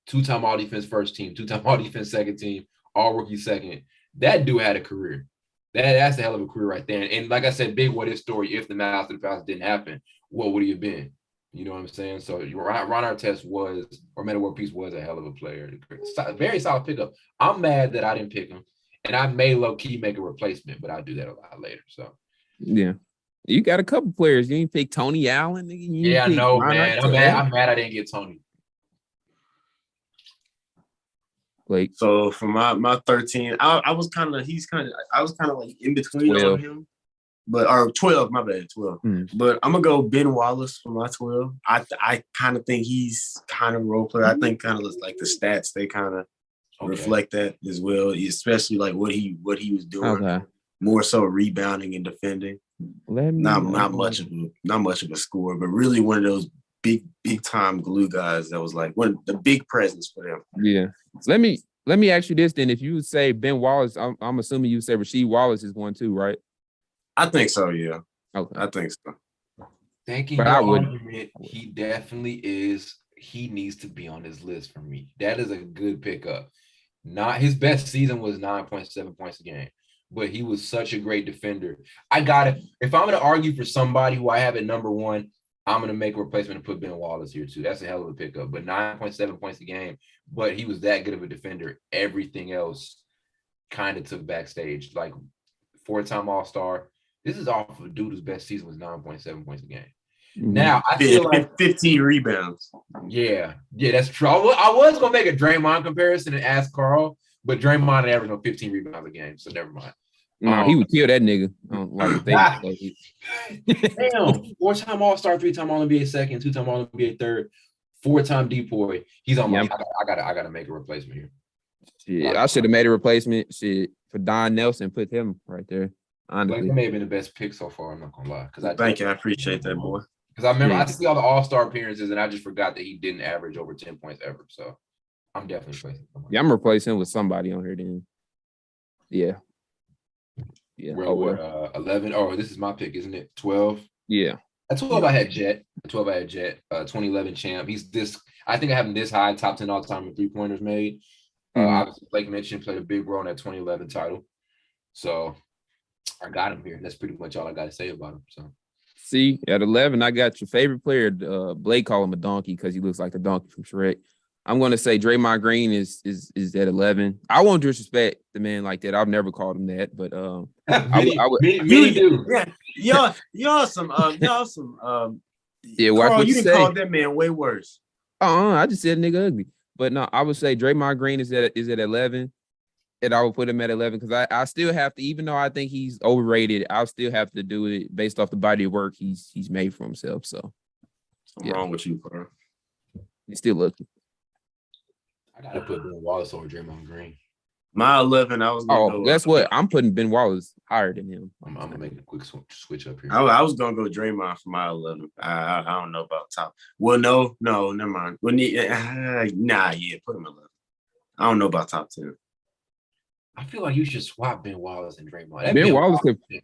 Two-time All-Defense first team. Two-time All-Defense second team. All-Rookie second. That dude had a career. That's a hell of a career right there. And like I said, big what if story. If the Masters of the Palace didn't happen, what would he have been? You know what I'm saying? So Ron Artest was, or Metta World Peace was a hell of a player. Very solid pickup. I'm mad that I didn't pick him. And I may low-key make a replacement, but I'll do that a lot later. So yeah. You got a couple players. You ain't pick Tony Allen. Yeah, I know, man. I'm mad I didn't get Tony. Like, so for my 13, I was kind of like in between 12. on him, or 12, my bad, 12. But I'm gonna go Ben Wallace for my 12. I kind of think he's kind of role player. I think kind of like the stats they kind of reflect that as well, especially like what he was doing. Okay. More so rebounding and defending. Not much of a scorer, but really one of those big time glue guys that was like one of the big presence for them. Yeah. Let me ask you this then. If you would say Ben Wallace, I'm assuming you would say Rasheed Wallace is one too, right? I think so, yeah. Okay. I think so. Thanking your argument, he definitely is. He needs to be on this list for me. That is a good pickup. Not his best season was 9.7 points a game, but he was such a great defender. I got it. If I'm going to argue for somebody who I have at number one, I'm going to make a replacement and put Ben Wallace here too. That's a hell of a pickup. But 9.7 points a game, but he was that good of a defender. Everything else kind of took backstage. Like 4-time All-Star. This is off of a dude whose best season was 9.7 points a game. Mm-hmm. Now, I feel like 15 rebounds. Yeah, that's true. I was going to make a Draymond comparison and ask Carl, but Draymond averaged on 15 rebounds a game, so never mind. No, he would kill that nigga. Damn, 4-time All-Star, 3-time All-NBA second, 2-time All-NBA third, 4-time DPOY. He's on my. I gotta make a replacement here. Shit, I should have made a replacement. Shit, for Don Nelson, put him right there. Honestly, that may have been the best pick so far. I'm not gonna lie. Thank you, I appreciate that, boy. Because I remember I see all the All-Star appearances, and I just forgot that he didn't average over 10 points ever. So I'm definitely replacing him. Yeah, I'm replacing him with somebody on here then. Yeah. Yeah. We're 11. Oh, this is my pick, isn't it? 12. Yeah. At 12, I had Jet. 2011 champ. He's this. I think I have him this high, top 10 all time with 3-pointers made. Obviously, Blake mentioned played a big role in that 2011 title. So I got him here. That's pretty much all I got to say about him. So. See, at 11, I got your favorite player. Blake called him a donkey because he looks like the donkey from Shrek. I'm going to say Draymond Green is at 11. I won't disrespect the man like that. I've never called him that, but I would. Me do. Yeah, y'all some. Yeah, watch Carl, what you say. didn't call that man way worse. I just said nigga ugly, but no, I would say Draymond Green is at 11, and I would put him at 11 because I still have to, even though I think he's overrated, I'll still have to do it based off the body of work he's made for himself. So, what's wrong with you, Carl? He's still looking. I gotta put Ben Wallace over Draymond Green. My 11, I was gonna go. Guess what? I'm putting Ben Wallace higher than him. I'm gonna make a quick switch up here. I was gonna go Draymond for my 11. I don't know about top. Well, no, never mind. Put him 11. I don't know about top 10. I feel like you should swap Ben Wallace and Draymond.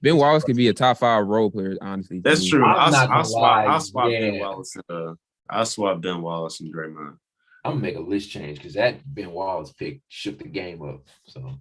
Ben Wallace could be a top 5 role player, honestly. That's true. I'll swap Ben Wallace. I'll swap Ben Wallace and Draymond. I'm gonna make a list change because that Ben Wallace pick shook the game up. So,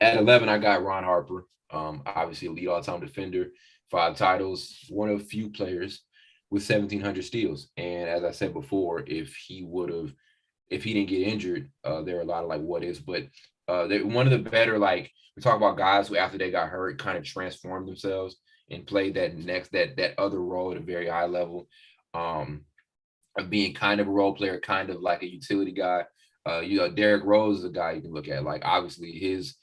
at 11, I got Ron Harper. Obviously, a lead all-time defender, 5 titles, one of few players with 1,700 steals. And as I said before, if he didn't get injured, there are a lot of like what ifs. But one of the better, like we talk about guys who after they got hurt kind of transformed themselves and played that other role at a very high level. Of being kind of a role player, kind of like a utility guy. Derrick Rose is a guy you can look at. Like obviously his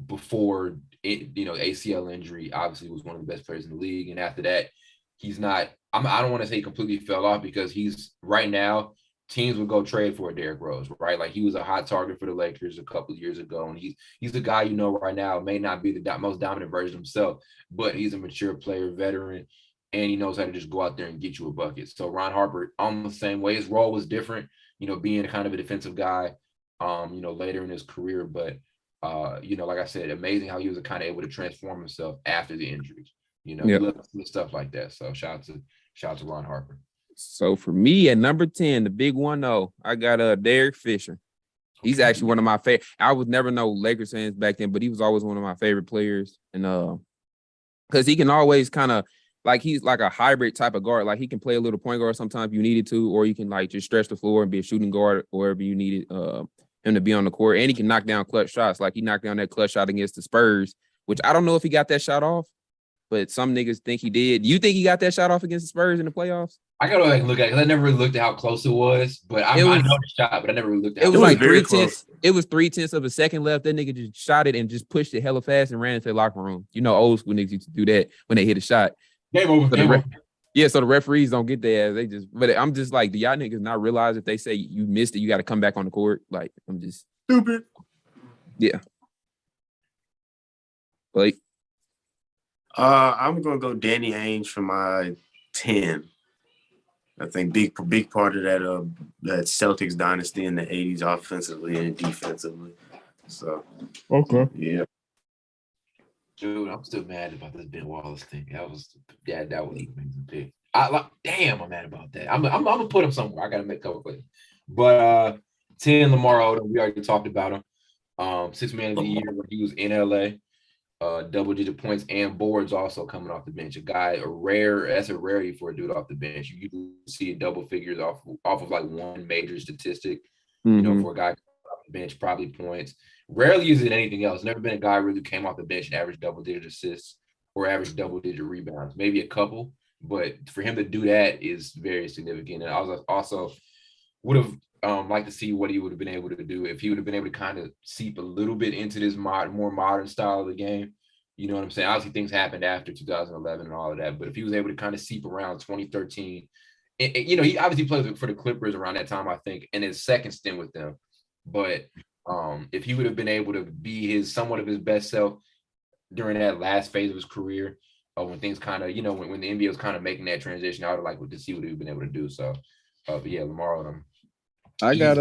before ACL injury, obviously was one of the best players in the league. And after that, he's not. I don't want to say he completely fell off because he's right now. Teams would go trade for a Derrick Rose, right? Like he was a hot target for the Lakers a couple of years ago, and he's the guy right now may not be the most dominant version of himself, but he's a mature player, veteran. and he knows how to just go out there and get you a bucket. So Ron Harper, on the same way, his role was different, being kind of a defensive guy, later in his career. But, like I said, amazing how he was kind of able to transform himself after the injuries. You love to see stuff like that. So shout out to Ron Harper. So for me at number 10, the big 1-0, I got Derek Fisher. He's actually one of my favorite. I was never no Lakers fans back then, but he was always one of my favorite players. And because he can always kind of he's like a hybrid type of guard. Like he can play a little point guard sometimes if you needed to, or you can just stretch the floor and be a shooting guard wherever you needed him to be on the court. And he can knock down clutch shots. Like he knocked down that clutch shot against the Spurs, which I don't know if he got that shot off, but some niggas think he did. You think he got that shot off against the Spurs in the playoffs? I gotta look at it because I never really looked at how close it was, but I know the shot, but I never really looked at it. It was like 3/10. It was 3/10 of a second left. That nigga just shot it and just pushed it hella fast and ran into the locker room. Old school niggas used to do that when they hit a shot. Game over. So the referees don't get their ass. But I'm just like, do y'all niggas not realize if they say you missed it, you got to come back on the court? Like, I'm just stupid. Yeah. Blake. I'm gonna go Danny Ainge for my 10. I think big part of that Celtics dynasty in the 80s offensively and defensively. So okay. Yeah. Dude, I'm still mad about this Ben Wallace thing. That was an amazing pick. I'm mad about that. I'm gonna put him somewhere. I gotta make a couple plays. But 10, Lamar Odom, we already talked about him. 6th man of the year when he was in LA. Double-digit points and boards also coming off the bench. That's a rarity for a dude off the bench. You usually see double figures off of like one major statistic, for a guy off the bench, probably points. Rarely is it anything else. Never been a guy really came off the bench and averaged double-digit assists or averaged double-digit rebounds. Maybe a couple, but for him to do that is very significant. And I was also would have liked to see what he would have been able to do if he would have been able to kind of seep a little bit into this more modern style of the game. You know what I'm saying? Obviously, things happened after 2011 and all of that, but if he was able to kind of seep around 2013, he obviously played for the Clippers around that time, I think, in his second stint with them. But if he would have been able to be somewhat of his best self during that last phase of his career, when things kind of, when the NBA was kind of making that transition, I would have liked to see what he would have been able to do. So, but yeah, Lamar Odom. I got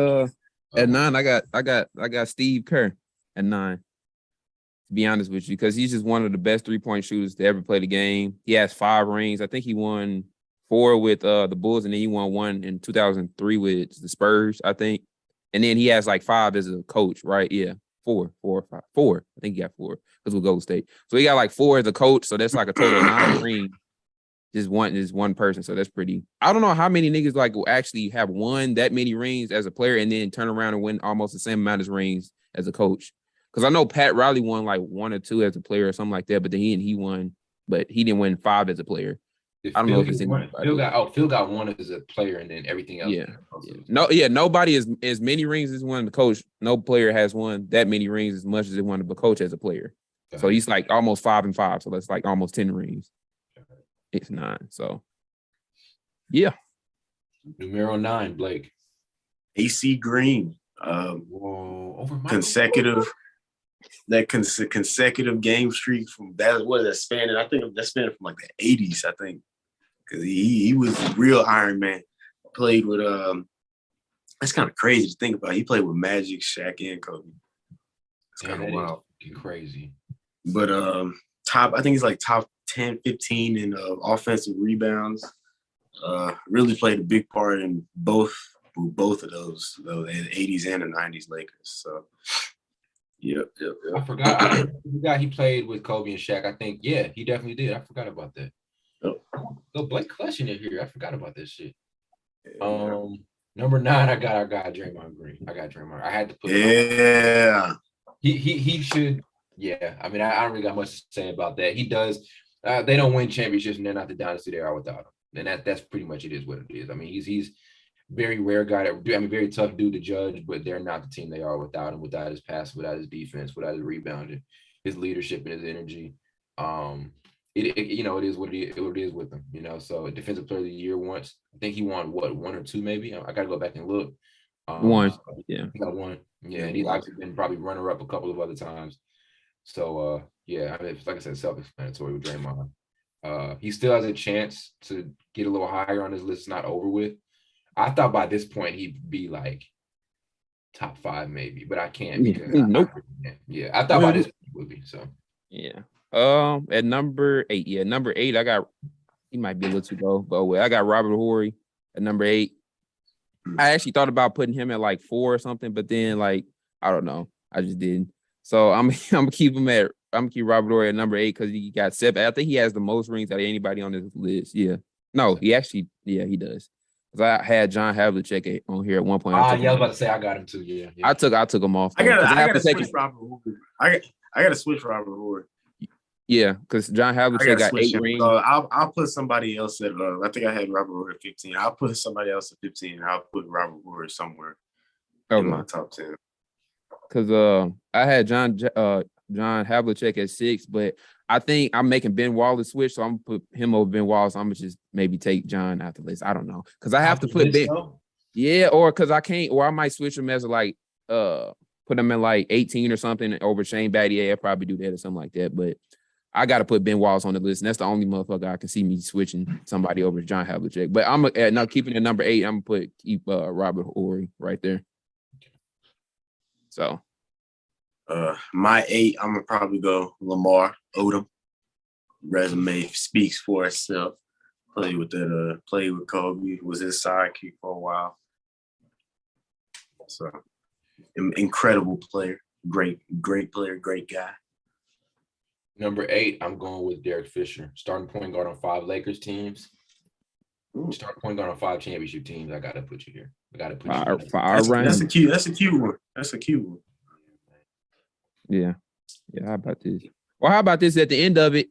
at 9. I got Steve Kerr at 9. To be honest with you, because he's just one of the best 3-point shooters to ever play the game. He has 5 rings. I think he won 4 with the Bulls, and then he won 1 in 2003 with the Spurs, I think. And then he has like 5 as a coach, right? Yeah, 4 or 5. 4. I think he got 4 because with Golden State. So he got like 4 as a coach. So that's like a total of 9 rings. Just one person. So that's pretty. I don't know how many niggas will actually have won that many rings as a player and then turn around and win almost the same amount of rings as a coach. Because I know Pat Riley won like 1 or 2 as a player or something like that, but then he won, but he didn't win 5 as a player. I don't know if it's Phil got 1 as a player and then everything else. Nobody is as many rings as won the coach. No player has won that many rings as much as they won the coach as a player. So he's like almost 5 and 5. So that's like almost 10 rings. It's 9. So yeah. Numero 9, Blake. AC Green. Consecutive game streak from that spanning. I think that spanning from like the 80s, I think. Because he was a real Iron Man. Played with that's kind of crazy to think about. He played with Magic, Shaq, and Kobe. It's kind of wild. Crazy. But I think he's like top 10, 15 in offensive rebounds. Really played a big part in both of those the 80s and the 90s Lakers. So yep. I forgot he played with Kobe and Shaq. I think, yeah, he definitely did. I forgot about that. So Blake clutching it here. I forgot about this shit. Number 9, I got Draymond Green. I got Draymond. I had to put him. He should. Yeah, I mean, I don't really got much to say about that. He does. They don't win championships, and they're not the dynasty they are without him. And that's pretty much it is what it is. I mean, he's very rare guy. Very tough dude to judge, but they're not the team they are without him, without his pass, without his defense, without his rebounding, his leadership, and his energy. It is what it is with him. So defensive player of the year once. I think he won 1 or 2 maybe. I got to go back and look. 1, yeah. He got 1. Yeah, and he's actually been probably runner up a couple of other times. So yeah, I mean, like I said, self-explanatory with Draymond. He still has a chance to get a little higher on his list, not over with. I thought by this point he'd be like top 5 maybe, but I can't because nope. I thought by this point he would be. So yeah. At number 8, number 8, I got he might be a little too low, but well, I got Robert Horry at number 8. I actually thought about putting him at like 4 or something, but then like I don't know, I just didn't. So I'm gonna keep Robert Horry at number 8 because he got 7. I think he has the most rings out of anybody on this list. Yeah, no, he actually, he does. Because I had John Havlicek on here at one point. I was about to say I got him too. Yeah. I took him off. I got to switch Robert Horry. I got to switch Robert Horry. Yeah, because John Havlicek got 8 rings. I'll put somebody else at. I think I had Robert Horry at 15. I'll put somebody else at 15. I'll put Robert Horry somewhere in my top 10. Because I had John Havlicek at 6, but I think I'm making Ben Wallace switch, so I'm gonna put him over Ben Wallace. I'm gonna just maybe take John out the list. I don't know, because I have to put Ben. Yeah, or because I can't, or I might switch him as like put him in like 18 or something over Shane Battier. I'll probably do that or something like that, but. I got to put Ben Wallace on the list, and that's the only motherfucker I can see me switching somebody over to John Havlicek. But I'm now keeping it number 8. I'm gonna keep Robert Horry right there. So, my 8, I'm gonna probably go Lamar Odom. Resume speaks for itself. Played with Kobe. Was his sidekick for a while. So, incredible player. Great player. Great guy. Number 8, I'm going with Derek Fisher, starting point guard on 5 Lakers teams. Starting point guard on 5 championship teams. I gotta put you here. That's a cute one. Yeah. How about this? Well, how about this at the end of it?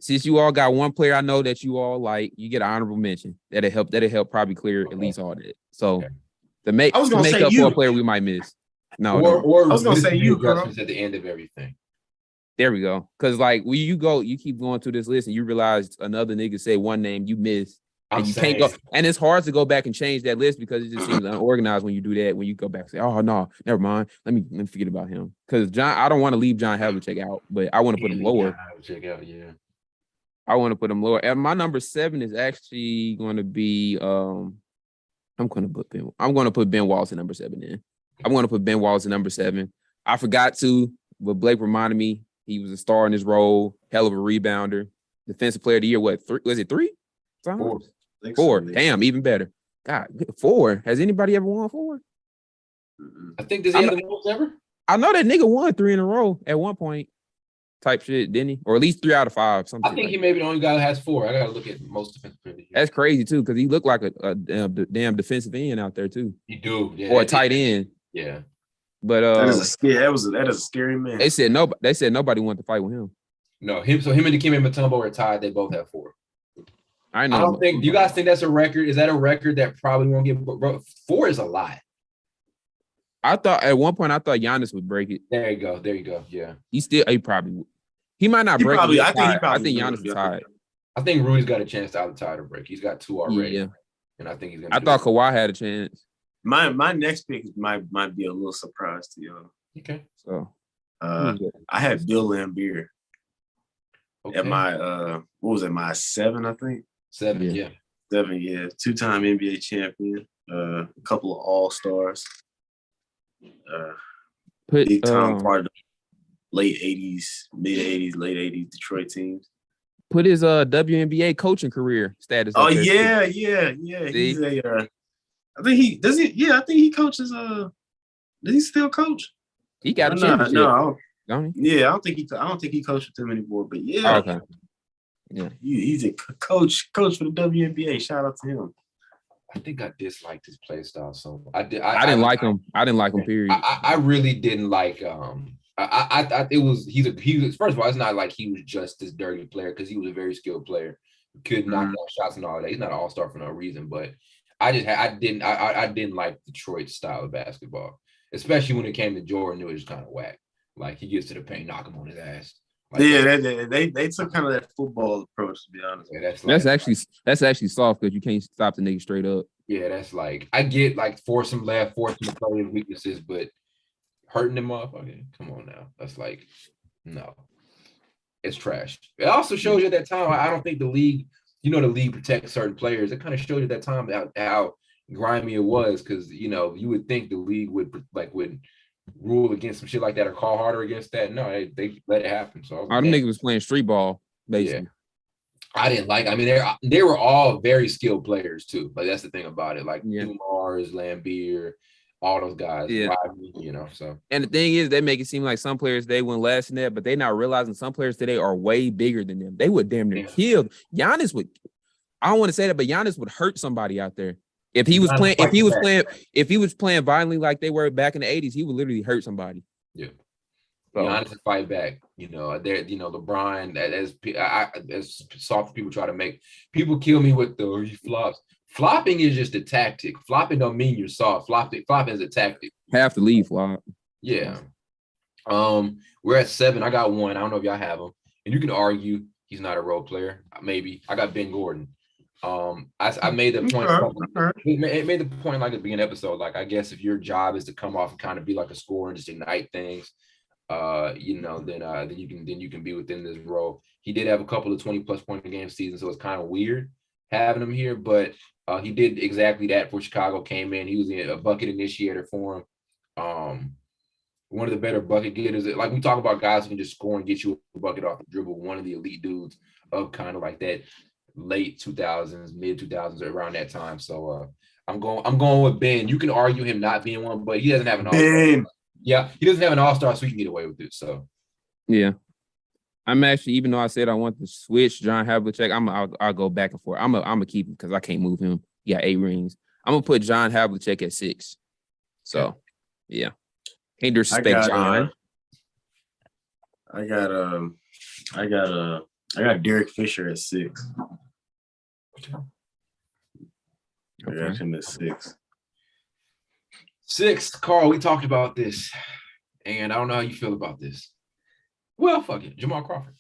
Since you all got one player I know that you all like, you get an honorable mention. That'll help probably clear at least all that. So to make up for a player we might miss. No. Or I was gonna say you adjustments at the end of everything. There we go. Because like when you keep going through this list and you realize another nigga say one name you miss, and can't go. And it's hard to go back and change that list because it just seems unorganized when you do that. When you go back and say, "Oh no, never mind. Let me forget about him." Because I don't want to leave John Havlicek out, but I want to put him lower. I want to put him lower. And my number 7 is actually going to be. I'm going to put Ben Wallace at number 7. In. I'm going to put Ben Wallace at number 7. I forgot to, but Blake reminded me. He was a star in his role, hell of a rebounder, defensive player of the year. What? 3? Was it 3? 4. Damn, even better. God, 4. Has anybody ever won 4? I think does he have the most ever? I know that nigga won 3 in a row at one point. Type shit, didn't he? Or at least 3 out of 5. Something. I think he may be the only guy that has 4. I gotta look at most defensive player of the year. That's crazy too, because he looked like a damn defensive end out there too. He do, yeah. Or a tight end. Yeah. But that is a scary man. They said nobody wanted to fight with him. No, him and Dikembe Mutombo are tied. They both have 4. I know. I don't think. Do you guys think that's a record? Is that a record that probably won't get? 4 is a lot. I thought at one point Giannis would break it. There you go. Yeah. He probably would. He might not break it. I think Giannis is tied. I think Rudy's got a chance to out tie to break. He's got 2 already. Yeah. And I think he's gonna. I thought Kawhi had a chance. My next pick might be a little surprise to y'all. Okay. So I had Bill Laimbeer at my what was it, my 7, I think? 7, yeah. 7, yeah. 2-time NBA champion, a couple of all-stars. Big time part of the late 80s, mid 80s, late 80s Detroit teams. Put his WNBA coaching career status. Oh yeah. He's a I think he does. I think he coaches. Does he still coach? He got a championship. No, don't he? Yeah, I don't think he coaches with them anymore. But yeah, okay. Yeah, he's a coach for the WNBA. Shout out to him. I think I disliked his play style, so I didn't like him. I didn't like him. Period. I really didn't like. He was first of all, it's not like he was just this dirty player because he was a very skilled player, could knock down shots and all that. He's not an all-star for no reason, but. I didn't like Detroit's style of basketball, especially when it came to Jordan. It was just kind of whack. Like he gets to the paint, knock him on his ass. Like, they took kind of that football approach, to be honest. Yeah, that's actually soft because you can't stop the nigga straight up. Yeah, that's like I get like force him left, force him to play his weaknesses, but hurting him up. Okay, come on now. That's like no. it's trash. It also shows you at that time. I don't think the league, the league protects certain players. It kind of showed you at that time how grimy it was, because you would think the league would rule against some shit like that or call harder against that. No, they let it happen. So all them niggas was playing street ball, basically. Yeah. I didn't like. I mean, they were all very skilled players too. Like that's the thing about it. Like Dumars, Lambeer, all those guys. Yeah. Rodman, so. And the thing is, they make it seem like some players they wouldn't last in that, but they not realizing some players today are way bigger than them. They would damn near kill. Giannis would. I don't want to say that, but Giannis would hurt somebody out there if he was playing. If he was playing violently like they were back in the 80s, he would literally hurt somebody. Yeah. Giannis to fight back, LeBron, as soft people try to make people kill me with he flops. Flopping is just a tactic. Flopping don't mean you're soft. Flopping is a tactic. Have to leave flop. Yeah. We're at 7. I got 1. I don't know if y'all have him, and you can argue he's not a role player. Maybe I got Ben Gordon. I made the point. It made the point like at the beginning of the episode. Like I guess if your job is to come off and kind of be like a scorer and just ignite things. Then you can be within this role. He did have a couple of 20+ point a game seasons, so it's kind of weird having him here, but he did exactly that for Chicago. Came in, he was a bucket initiator for him. One of the better bucket getters. Like we talk about guys who can just score and get you a bucket off the dribble. One of the elite dudes of kind of like that late 2000s, mid 2000s, around that time. So I'm going with Ben. You can argue him not being one, but he doesn't have an all-star. Yeah, he doesn't have an all-star, so he can get away with it. So, yeah, I'm actually, even though I said I want to switch John Havlicek, I'll go back and forth. I'm gonna keep him because I can't move him. He got 8 rings. I'm gonna put John Havlicek at 6. So, yeah, can't disrespect John. I got Derek Fisher at 6. I got him at 6. 6, Carl, we talked about this, and I don't know how you feel about this. Well, fuck it. Jamal Crawford.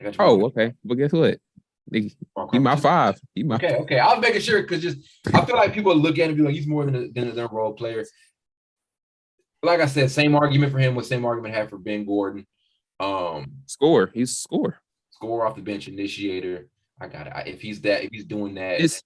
Okay. But guess what? He my 5. Okay. I was making sure because I feel like people look at him and be like, he's more than a role player. Like I said, same argument for him was same argument I had for Ben Gordon. Score. He's a scorer. Score off the bench initiator. I got it. If he's doing that. It's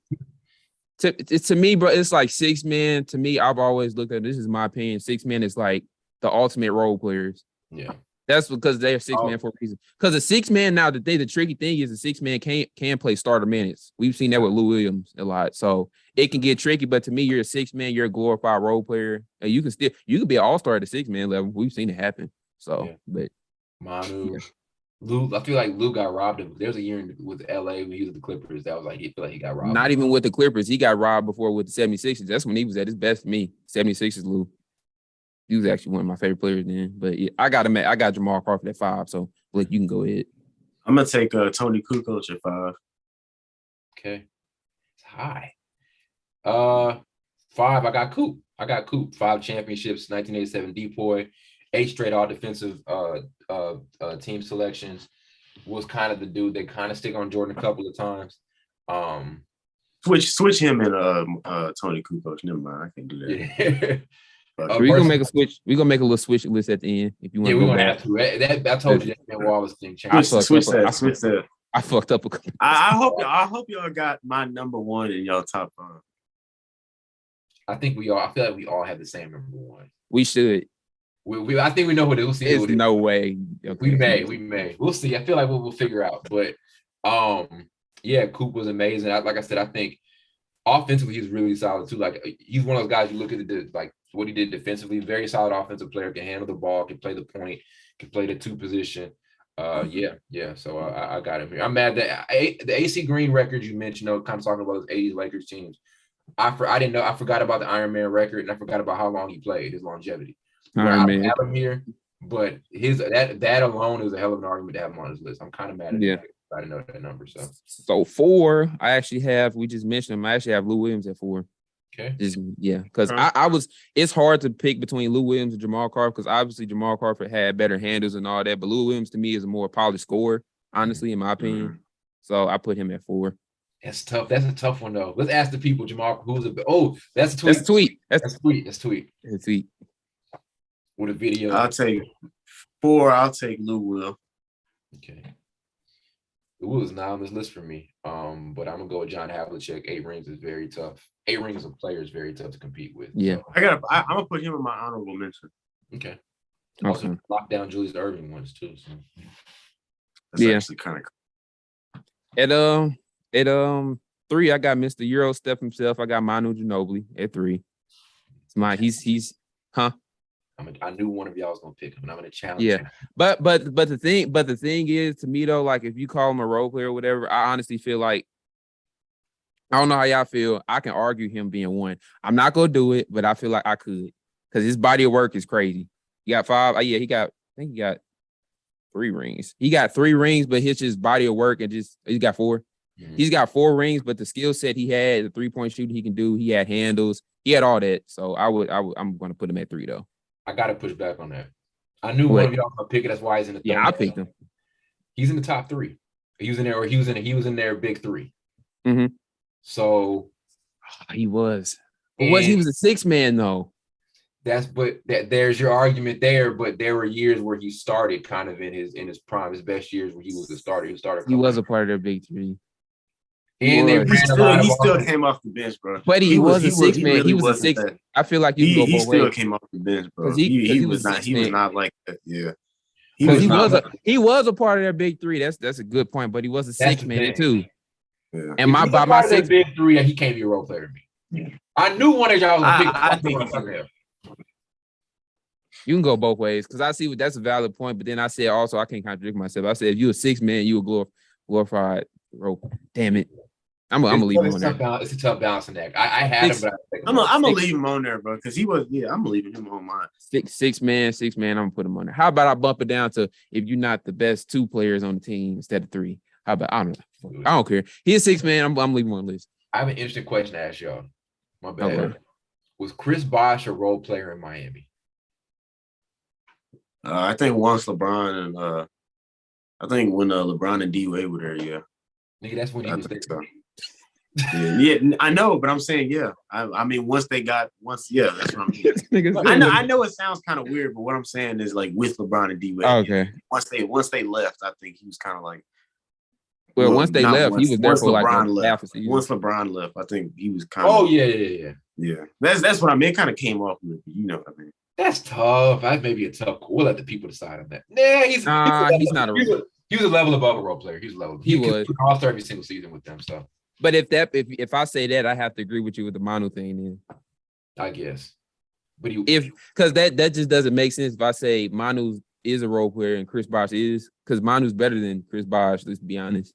to me, bro, it's like 6 men. To me, I've always looked at this is my opinion. 6 men is like the ultimate role players. Yeah. That's because they're 6 man for a reason. Because a 6 man now, the tricky thing is a 6 man can play starter minutes. We've seen that with Lou Williams a lot. So it can get tricky, but to me, you're a 6 man, you're a glorified role player. And you can be an all-star at the 6 man level. We've seen it happen. So but Manu. Yeah. Lou, I feel like Lou got robbed. There's a year with LA when he was at the Clippers. That was like he feel like he got robbed. Not even with the Clippers. He got robbed before with the 76ers. That's when he was at his best for me. 76ers Lou. He was actually one of my favorite players then. But yeah, I got Jamal Crawford at 5. So Blake, you can go ahead. I'm gonna take Tony Kukoc at 5. Okay. It's high. 5, I got Coop. 5 championships, 1987 Depoy. 8 straight all defensive team selections. Was kind of the dude that kind of stick on Jordan a couple of times. Switch him and Tony Kukoc. Never mind, I can't do that. Yeah. We're gonna make a switch. We're gonna make a little switch list at the end if you want. Yeah, we're gonna have to. I told you that Wallace thing changed. Switch that. I fucked up. I hope y'all got my number 1 in y'all top 5. I think we all. I feel like we all have the same number 1. We should. I think we know what it is. There's no way. Okay. We may. We'll see. I feel like we'll figure out. But yeah, Coop was amazing. Like I said, I think offensively he's really solid too. Like he's one of those guys you look at like what he did defensively. Very solid offensive player. Can handle the ball. Can play the point. Can play the 2 position. Yeah. So I got him here. I'm mad that the AC Green record you mentioned, kind of talking about those 80s Lakers teams. I didn't know. I forgot about the Iron Man record, and I forgot about how long he played, his longevity. I have him here, but that alone is a hell of an argument to have him on his list. I'm kind of mad at him. I didn't know that number. So 4, I actually have. We just mentioned him. I actually have Lou Williams at 4. Okay. Because it's hard to pick between Lou Williams and Jamal Crawford because obviously Jamal Crawford had better handles and all that, but Lou Williams to me is a more polished scorer, honestly, in my opinion. Mm-hmm. So I put him at 4. That's tough. That's a tough one though. Let's ask the people, Jamal. That's a tweet. That's a tweet. That's tweet. That's tweet. That's tweet. With a video. I'll take 4. I'll take Lou Will. Okay. It was not on this list for me. But I'm gonna go with John Havlicek. 8 rings is very tough. 8 rings of players is very tough to compete with. Yeah. So. I'm gonna put him in my honorable mention. Okay. Okay. Also lock down Julius Erving ones too. So. That's actually kind of cool. At 3, I got Mr. Euro Step himself. I got Manu Ginobili at 3. It's he's I knew one of y'all was gonna pick him, and I'm gonna challenge yeah. him. But the thing is, to me though, like if you call him a role player or whatever, I honestly feel like I don't know how y'all feel. I can argue him being 1. I'm not gonna do it, but I feel like I could because his body of work is crazy. He got 5. I think he got 3 rings. He got 3 rings, but his just body of work and he got 4. Mm-hmm. He's got 4 rings, but the skill set he had, the 3-point shooting he can do, he had handles, he had all that. So I'm gonna put him at 3 though. I gotta push back on that. I knew one of y'all was gonna pick it. That's why he's in the. Yeah, I picked him. He's in the top 3. He was in there, or he was in their big 3. Mm-hmm. So he was. He was a 6 man though. There's your argument there, but there were years where he started kind of in his prime, his best years where he was the starter. He was a part of their big 3. And he still came off the bench, bro. But he was a 6 man. He was a 6. I feel like you can go both ways. He still came off the bench, bro. He was not like that. Yeah. He was a part of their big 3. That's a good point. But he was a 6 man too. Yeah. And my 6 big 3, he can't be a role player to me. Yeah. I knew one of y'all was a big. You can go both ways because I see that's a valid point. But then I said also I can't contradict myself. I said if you a 6 man, you a glorified role. Damn it. I'm gonna leave him on there. It's a tough balancing act. I had him, but I'm gonna leave him on there, bro, because he was. Yeah, I'm leaving him on mine. Six man. I'm gonna put him on there. How about I bump it down to if you're not the best 2 players on the team instead of 3? How about I don't care. He's 6 man. I'm leaving him on the list. I have an interesting question to ask y'all. My bad. Okay. Was Chris Bosh a role player in Miami? I think once LeBron and I think when LeBron and D-Wade were there, yeah. Nigga, that's when he was there. So. Yeah, I know, but I'm saying, yeah. I mean, that's what I'm saying. I know it sounds kind of weird, but what I'm saying is like with LeBron and D-Wade. Okay. Once they left, I think he was kind of like. Well, once they left, he was there for like half a season. Once LeBron left, I think he was kind of. Oh yeah. Yeah, that's what I mean. It kind of came off with, you know what I mean. That's tough. That may be a tough. We'll let the people decide on that. Nah, he's not a. He was a level above a role player. He was all-star every single season with them. So, but if I say that, I have to agree with you with the Manu thing. Then I guess, but because that just doesn't make sense. If I say Manu is a role player and Chris Bosh is, because Manu's better than Chris Bosh. Let's be honest.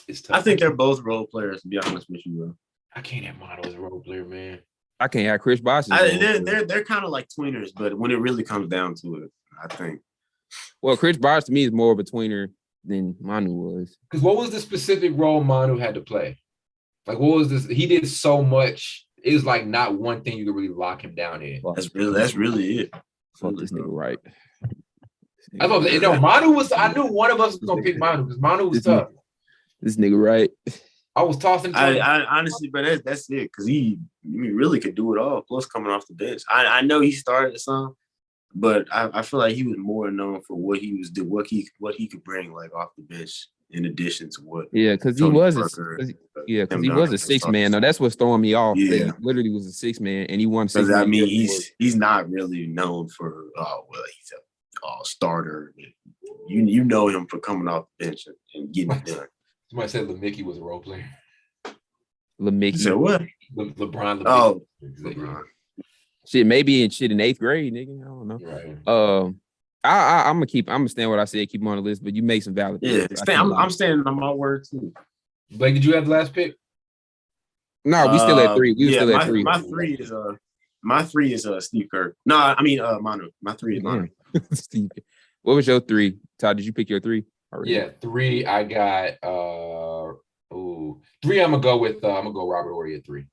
It's tough. I think they're both role players. To be honest with you, bro. I can't have Manu as a role player, man. I can't have Chris Bosh. They're kind of like tweeners, but when it really comes down to it, I think. Well, Chris Bosh to me is more of a tweener than Manu was. Because what was the specific role Manu had to play? Like, what was this? He did so much. It was like not one thing you could really lock him down in. That's really it. Fuck this nigga right. I thought Manu was. I knew one of us was gonna pick Manu because Manu was tough. This nigga right. I was tossing. I honestly, but that's it because he really could do it all. Plus, coming off the bench, I know he started some, but I feel like he was more known for what he was doing, what he could bring like off the bench in addition to what. Yeah, because he was a 6 man. Now that's what's throwing me off. Yeah, he literally was a 6 man, and he won 6. I mean, he's not really known for he's a starter. You know him for coming off the bench and getting it done. Somebody said LeMickey was a role player. LeMickey. So what? LeBron. Oh, LeBron. Shit, maybe in 8th grade, nigga. I don't know. Right. I'm gonna stand what I said. Keep him on the list, but you make some valid. Yeah, I'm standing on my word too. Blake, did you have the last pick? No, we still at 3. We still at 3. My three is Steve Kerr. No, I mean Manu. My 3 is Manu. Steve. What was your 3? Todd, did you pick your 3? Yeah, 3. I got 3. I'm gonna go Robert Horry at 3.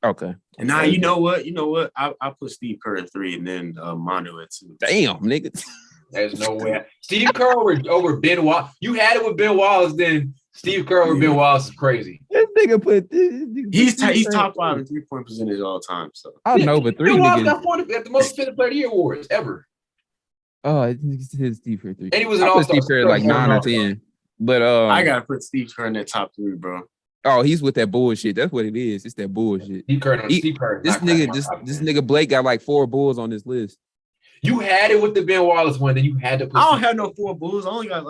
Okay. And now you know what? I put Steve Kerr at 3 and then Manu at 2. Damn, nigga. There's no way. Steve Kerr over Ben Wallace. You had it with Ben Wallace, then Steve Kerr over Ben Wallace is crazy. This nigga put he's top 5 in 3-point percentage all time. So I know, but 3 Ben Wallace niggas got at the most defensive player of the year awards ever. Oh, it's Steve Kerr 3. And he was an all-star. all-star. Steve Kerr like 9 or 10. But I gotta put Steve Kerr in that top 3, bro. Oh, he's with that bullshit. That's what it is. It's that bullshit. Steve Kerr. This nigga Blake got like 4 Bulls on this list. You had it with the Ben Wallace one, then you had to put. I don't have no 4 Bulls. I only got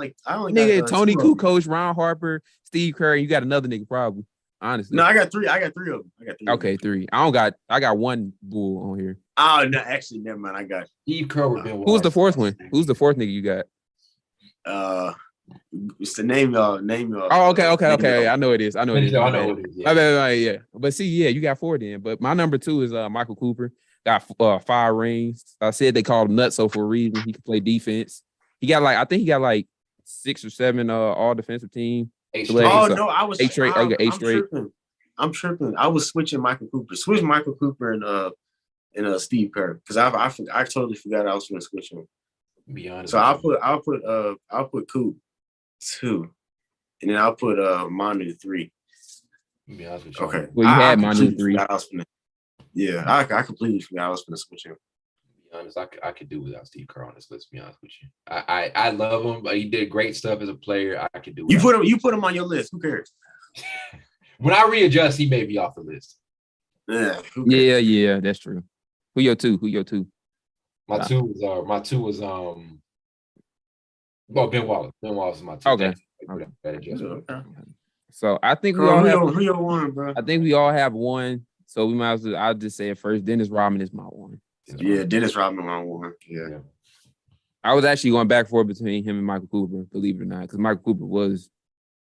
Tony Kukoc, Ron Harper, Steve Kerr. You got another nigga probably. Honestly, no, I got 3. I got 3 of them. Okay, 3. I got 1 Bull on here. Oh no, actually, never mind. I got Steve Kerr with Ben Wallace. Who's the 4th one? Who's the 4th nigga you got? It's the name y'all. Oh, okay. I know it is. Yeah. But see, yeah, you got 4 then. But my number 2 is Michael Cooper. Got 5 rings. I said they called him Nutso for a reason. He can play defense. I think he got like 6 or 7 all defensive team. 8 straight. Oh no, I was 8 straight. I got 8 straight. I'm tripping. I was switching Michael Cooper. Switch Michael Cooper and Steve Kerr because I totally forgot I was going to switch him. Be honest. So I'll put Coop 2, and then I'll put Manu 3. Be honest with you. Okay. Well, you had Manu 3. I completely forgot I was going to switch him. Be honest, I could do without Steve Kerr on this list. To be honest with you, I love him, but he did great stuff as a player. I could do. You put him on your list. Who cares? When I readjust, he may be off the list. Yeah, that's true. Who your 2? My two was Ben Wallace. Ben Wallace is my 2. Okay. So I think we all have who your 1, bro. I think we all have 1. So we might as well. I'll just say it first. Dennis Rodman is my 1. Yeah, Dennis Rodman my 1. Yeah. I was actually going back and forth between him and Michael Cooper, believe it or not, because Michael Cooper was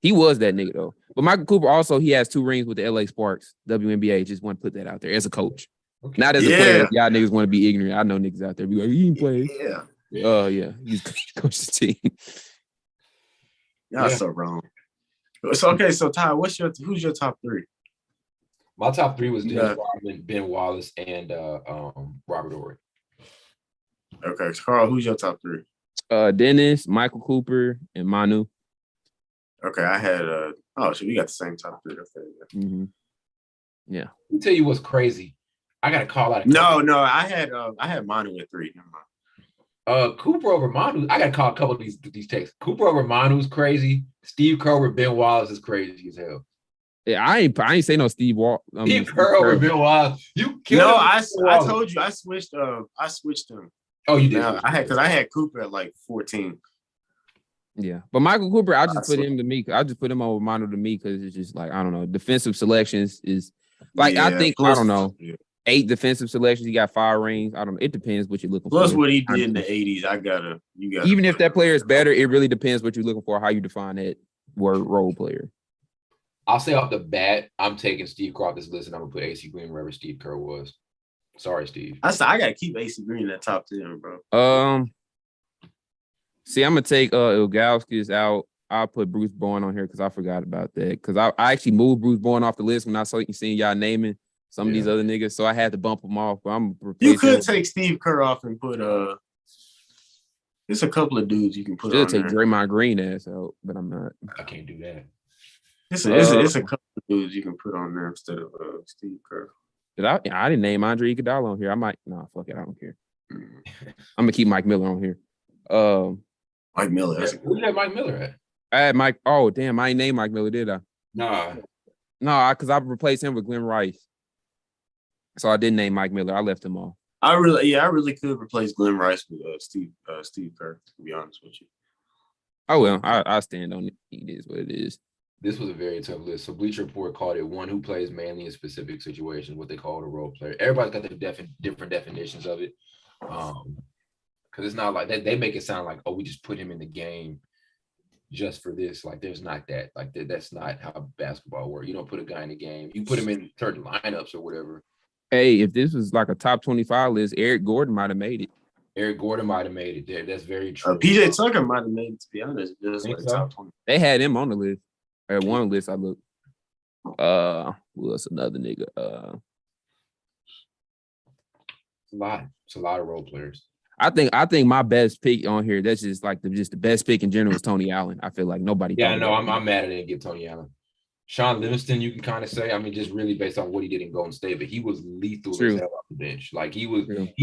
that nigga though. But Michael Cooper also he has 2 rings with the LA Sparks, WNBA. Just want to put that out there as a coach, not as a player. Y'all niggas want to be ignorant. I know niggas out there be like, he can play. Yeah. He's coached the team. Y'all so wrong. So okay, so Ty, who's your top 3? My top 3 was Dennis Rodman, Ben Wallace, and Robert Horry. Okay, Carl, who's your top 3? Dennis, Michael Cooper, and Manu. Okay, I had so we got the same top 3. Mm-hmm. Yeah. Let me tell you what's crazy. I gotta call out. No, I had Manu at 3. Never mind. Cooper over Manu. I gotta call a couple of these takes. Cooper over Manu is crazy. Steve Kerr over Ben Wallace is crazy as hell. Yeah, I ain't say no Steve Kerr over Ben Wallace. You killed him. I told you I switched them. Oh, you did. I had Cooper at like 14. Yeah, but Michael Cooper, I just put him to me. I just put him over Manu to me because it's just like I don't know. Defensive selections is like I think plus, I don't know. 8 defensive selections. He got 5 rings. I don't know. It depends what you're looking for. Plus what he did in the 80s. You got even if that player is better, it really depends what you're looking for. How you define that word role player. I'll say off the bat, I'm taking Steve Kerr off this list, and I'm gonna put AC Green wherever Steve Kerr was. Sorry, Steve. I gotta keep AC Green in that top 10, bro. See, I'm gonna take Ilgauskas out. I'll put Bruce Bowen on here because I forgot about that. Because I actually moved Bruce Bowen off the list when I seen y'all naming some of these other niggas, so I had to bump them off. But you could take Steve Kerr off and put there's a couple of dudes you can put on there. Take Draymond Green ass out, but I'm not. I can't do that. It's a couple of dudes you can put on there instead of Steve Kerr. I didn't name Andre Iguodala on here. I might. Nah, fuck it. I don't care. I'm gonna keep Mike Miller on here. Mike Miller. Who did Mike Miller at? I had Mike. Oh damn, I ain't named Mike Miller, did I? Nah. No, because I replaced him with Glenn Rice. So I didn't name Mike Miller. I left him off. I really could replace Glenn Rice with Steve Kerr. To be honest with you. Oh well, I stand on it. It is what it is. This was a very tough list. So Bleacher Report called it one who plays mainly in specific situations, what they call a role player. Everybody's got their different definitions of it. Because it's not like they make it sound like, oh, we just put him in the game just for this. Like there's not that. Like that's not how basketball works. You don't put a guy in the game. You put him in certain lineups or whatever. Hey, if this was like a top 25 list, Eric Gordon might have made it. Eric Gordon might have made it there. That's very true. PJ Tucker might have made it, to be honest. Just like top 20. They had him on the list. At one list I looked. Who else? Another nigga. It's a lot of role players. I think my best pick on here, that's just like the best pick in general is Tony Allen. I feel like nobody. Yeah, no, I'm mad I didn't get Tony Allen. Sean Livingston, you can kind of say, I mean, just really based on what he did in Golden State, but he was lethal as hell off the bench. Like he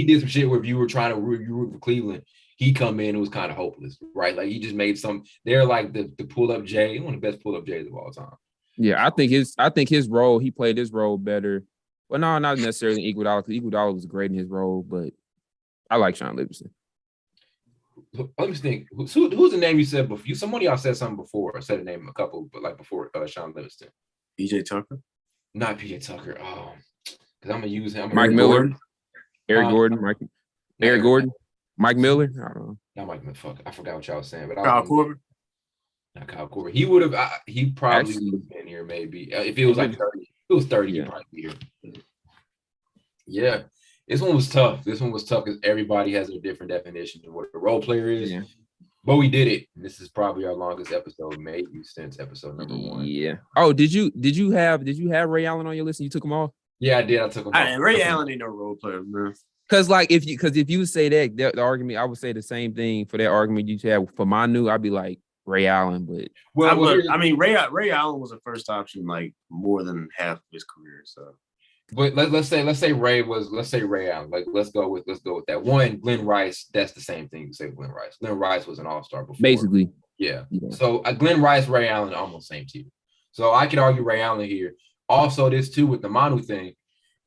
did some shit where if you were trying to root for Cleveland, he come in, it was kind of hopeless, right? Like he just made they're like the pull-up J, one of the best pull-up J's of all time. Yeah, I think his role, he played his role better. Well, no, not necessarily Iguodala, because Iguodala was great in his role, but I like Sean Livingston. Let me think. Who's the name you said before? Somebody y'all said something before. I said a name a couple, but like before Sean Livingston. PJ Tucker? Not PJ Tucker. Oh, because I'm gonna use him. Mike Miller. Eric Gordon. Eric Gordon. Mike Miller. I don't know. Not Mike Miller. Fuck. I forgot what y'all was saying. But Kyle Korver. Not Kyle Korver. He would have. He probably would have been here if it was like 30. If it was 30, he'd probably be here. Yeah. This one was tough. Because everybody has a different definition of what a role player is. Yeah. But we did it. This is probably our longest episode, maybe since episode number 1. Yeah. Oh, did you have Ray Allen on your list and you took him off? Yeah, I did. I took him off. Ray Allen ain't no role player, man. Because if you say that the argument, I would say the same thing for that argument you had for Manu. I'd be like Ray Allen, but Ray Allen was a first option like more than half of his career. So, but let's say Ray Allen. Like let's go with that one. Glenn Rice. That's the same thing. You say Glenn Rice. Glenn Rice was an all-star before. Basically, yeah. So Glenn Rice, Ray Allen, almost same tier. So I could argue Ray Allen here. Also, this too with the Manu thing.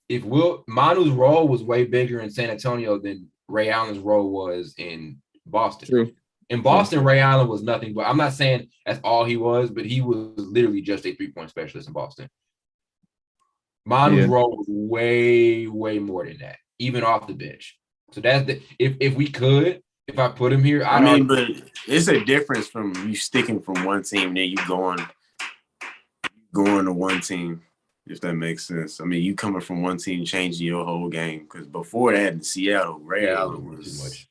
If Manu's role was way bigger in San Antonio than Ray Allen's role was in Boston. True. In Boston, Ray Allen was nothing but, I'm not saying that's all he was, but he was literally just a 3-point specialist in Boston. Manu's role was way, way more than that, even off the bench. So that's if I put him here, but it's a difference from you sticking from one team, then you going to one team. If that makes sense. I mean, you coming from one team changing your whole game. Because before that in Seattle, Ray Allen was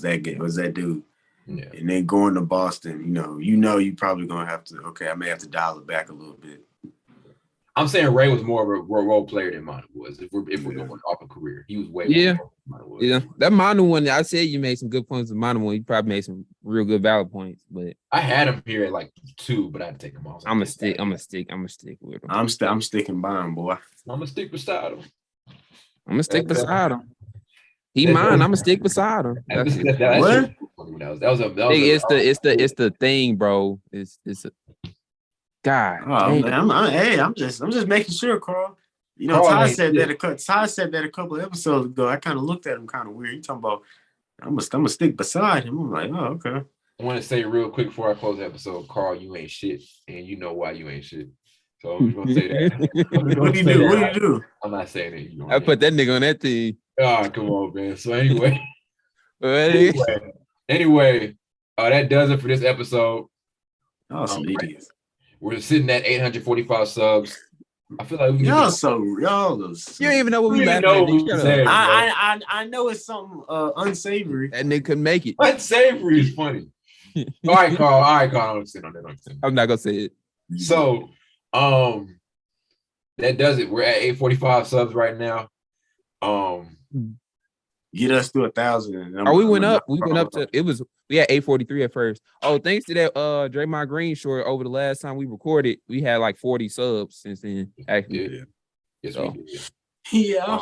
that dude. Yeah. And then going to Boston, you probably gonna have to. Okay, I may have to dial it back a little bit. I'm saying Ray was more of a role player than Manu was. If we're going off a career, he was way more than Manu was. Yeah, that Manu one, I said you made some good points with Manu one. You probably made some real good valid points, but I had him here at like 2, but I had to take him off. I'm gonna stick with him. I'm sticking by him, boy. I'm gonna stick beside him. He mine. I'm gonna stick beside him. What? It's the thing, bro. It's a God. Oh, man, I'm just making sure, Carl. Ty said that a couple of episodes ago. I kind of looked at him kind of weird. He talking about I'm gonna stick beside him. I'm like, oh, okay. I want to say real quick before I close the episode, Carl, you ain't shit, and you know why you ain't shit. So I'm gonna say that. What do you do? I'm not saying it. I put that nigga on that team. Oh, come on, man. So anyway, that does it for this episode. Oh, some idiots. We're sitting at 845 subs. I feel like y'all. You don't even know what we laughing at. I know it's something unsavory. That nigga couldn't make it. Unsavory is funny. All right, Carl. I'm not gonna say it. So, that does it. We're at 845 subs right now. Get us to 1,000. We went up. We went up to we had 843 at first. Oh, thanks to that Draymond Green short over the last time we recorded, we had like 40 subs since then. Actually. Yeah. Yes, we did. Yeah.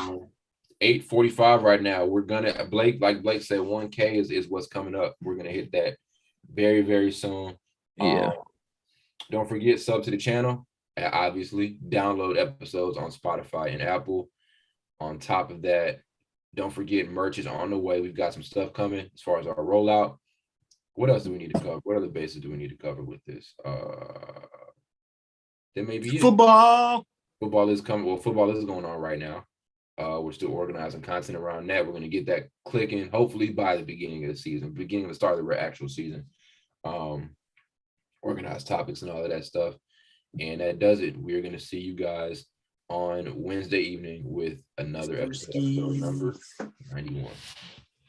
845 right now. We're gonna Blake said, 1K is what's coming up. We're gonna hit that very, very soon. Yeah. Don't forget, sub to the channel. Obviously, download episodes on Spotify and Apple. On top of that, don't forget merch is on the way. We've got some stuff coming as far as our rollout. What else do we need to cover? What other bases do we need to cover with this? That may be football. Football is coming. Well, football is going on right now. We're still organizing content around that. We're going to get that clicking, hopefully by the beginning of the start of the actual season. Organized topics and all of that stuff. And that does it. We're going to see you guys on Wednesday evening with another episode number 91.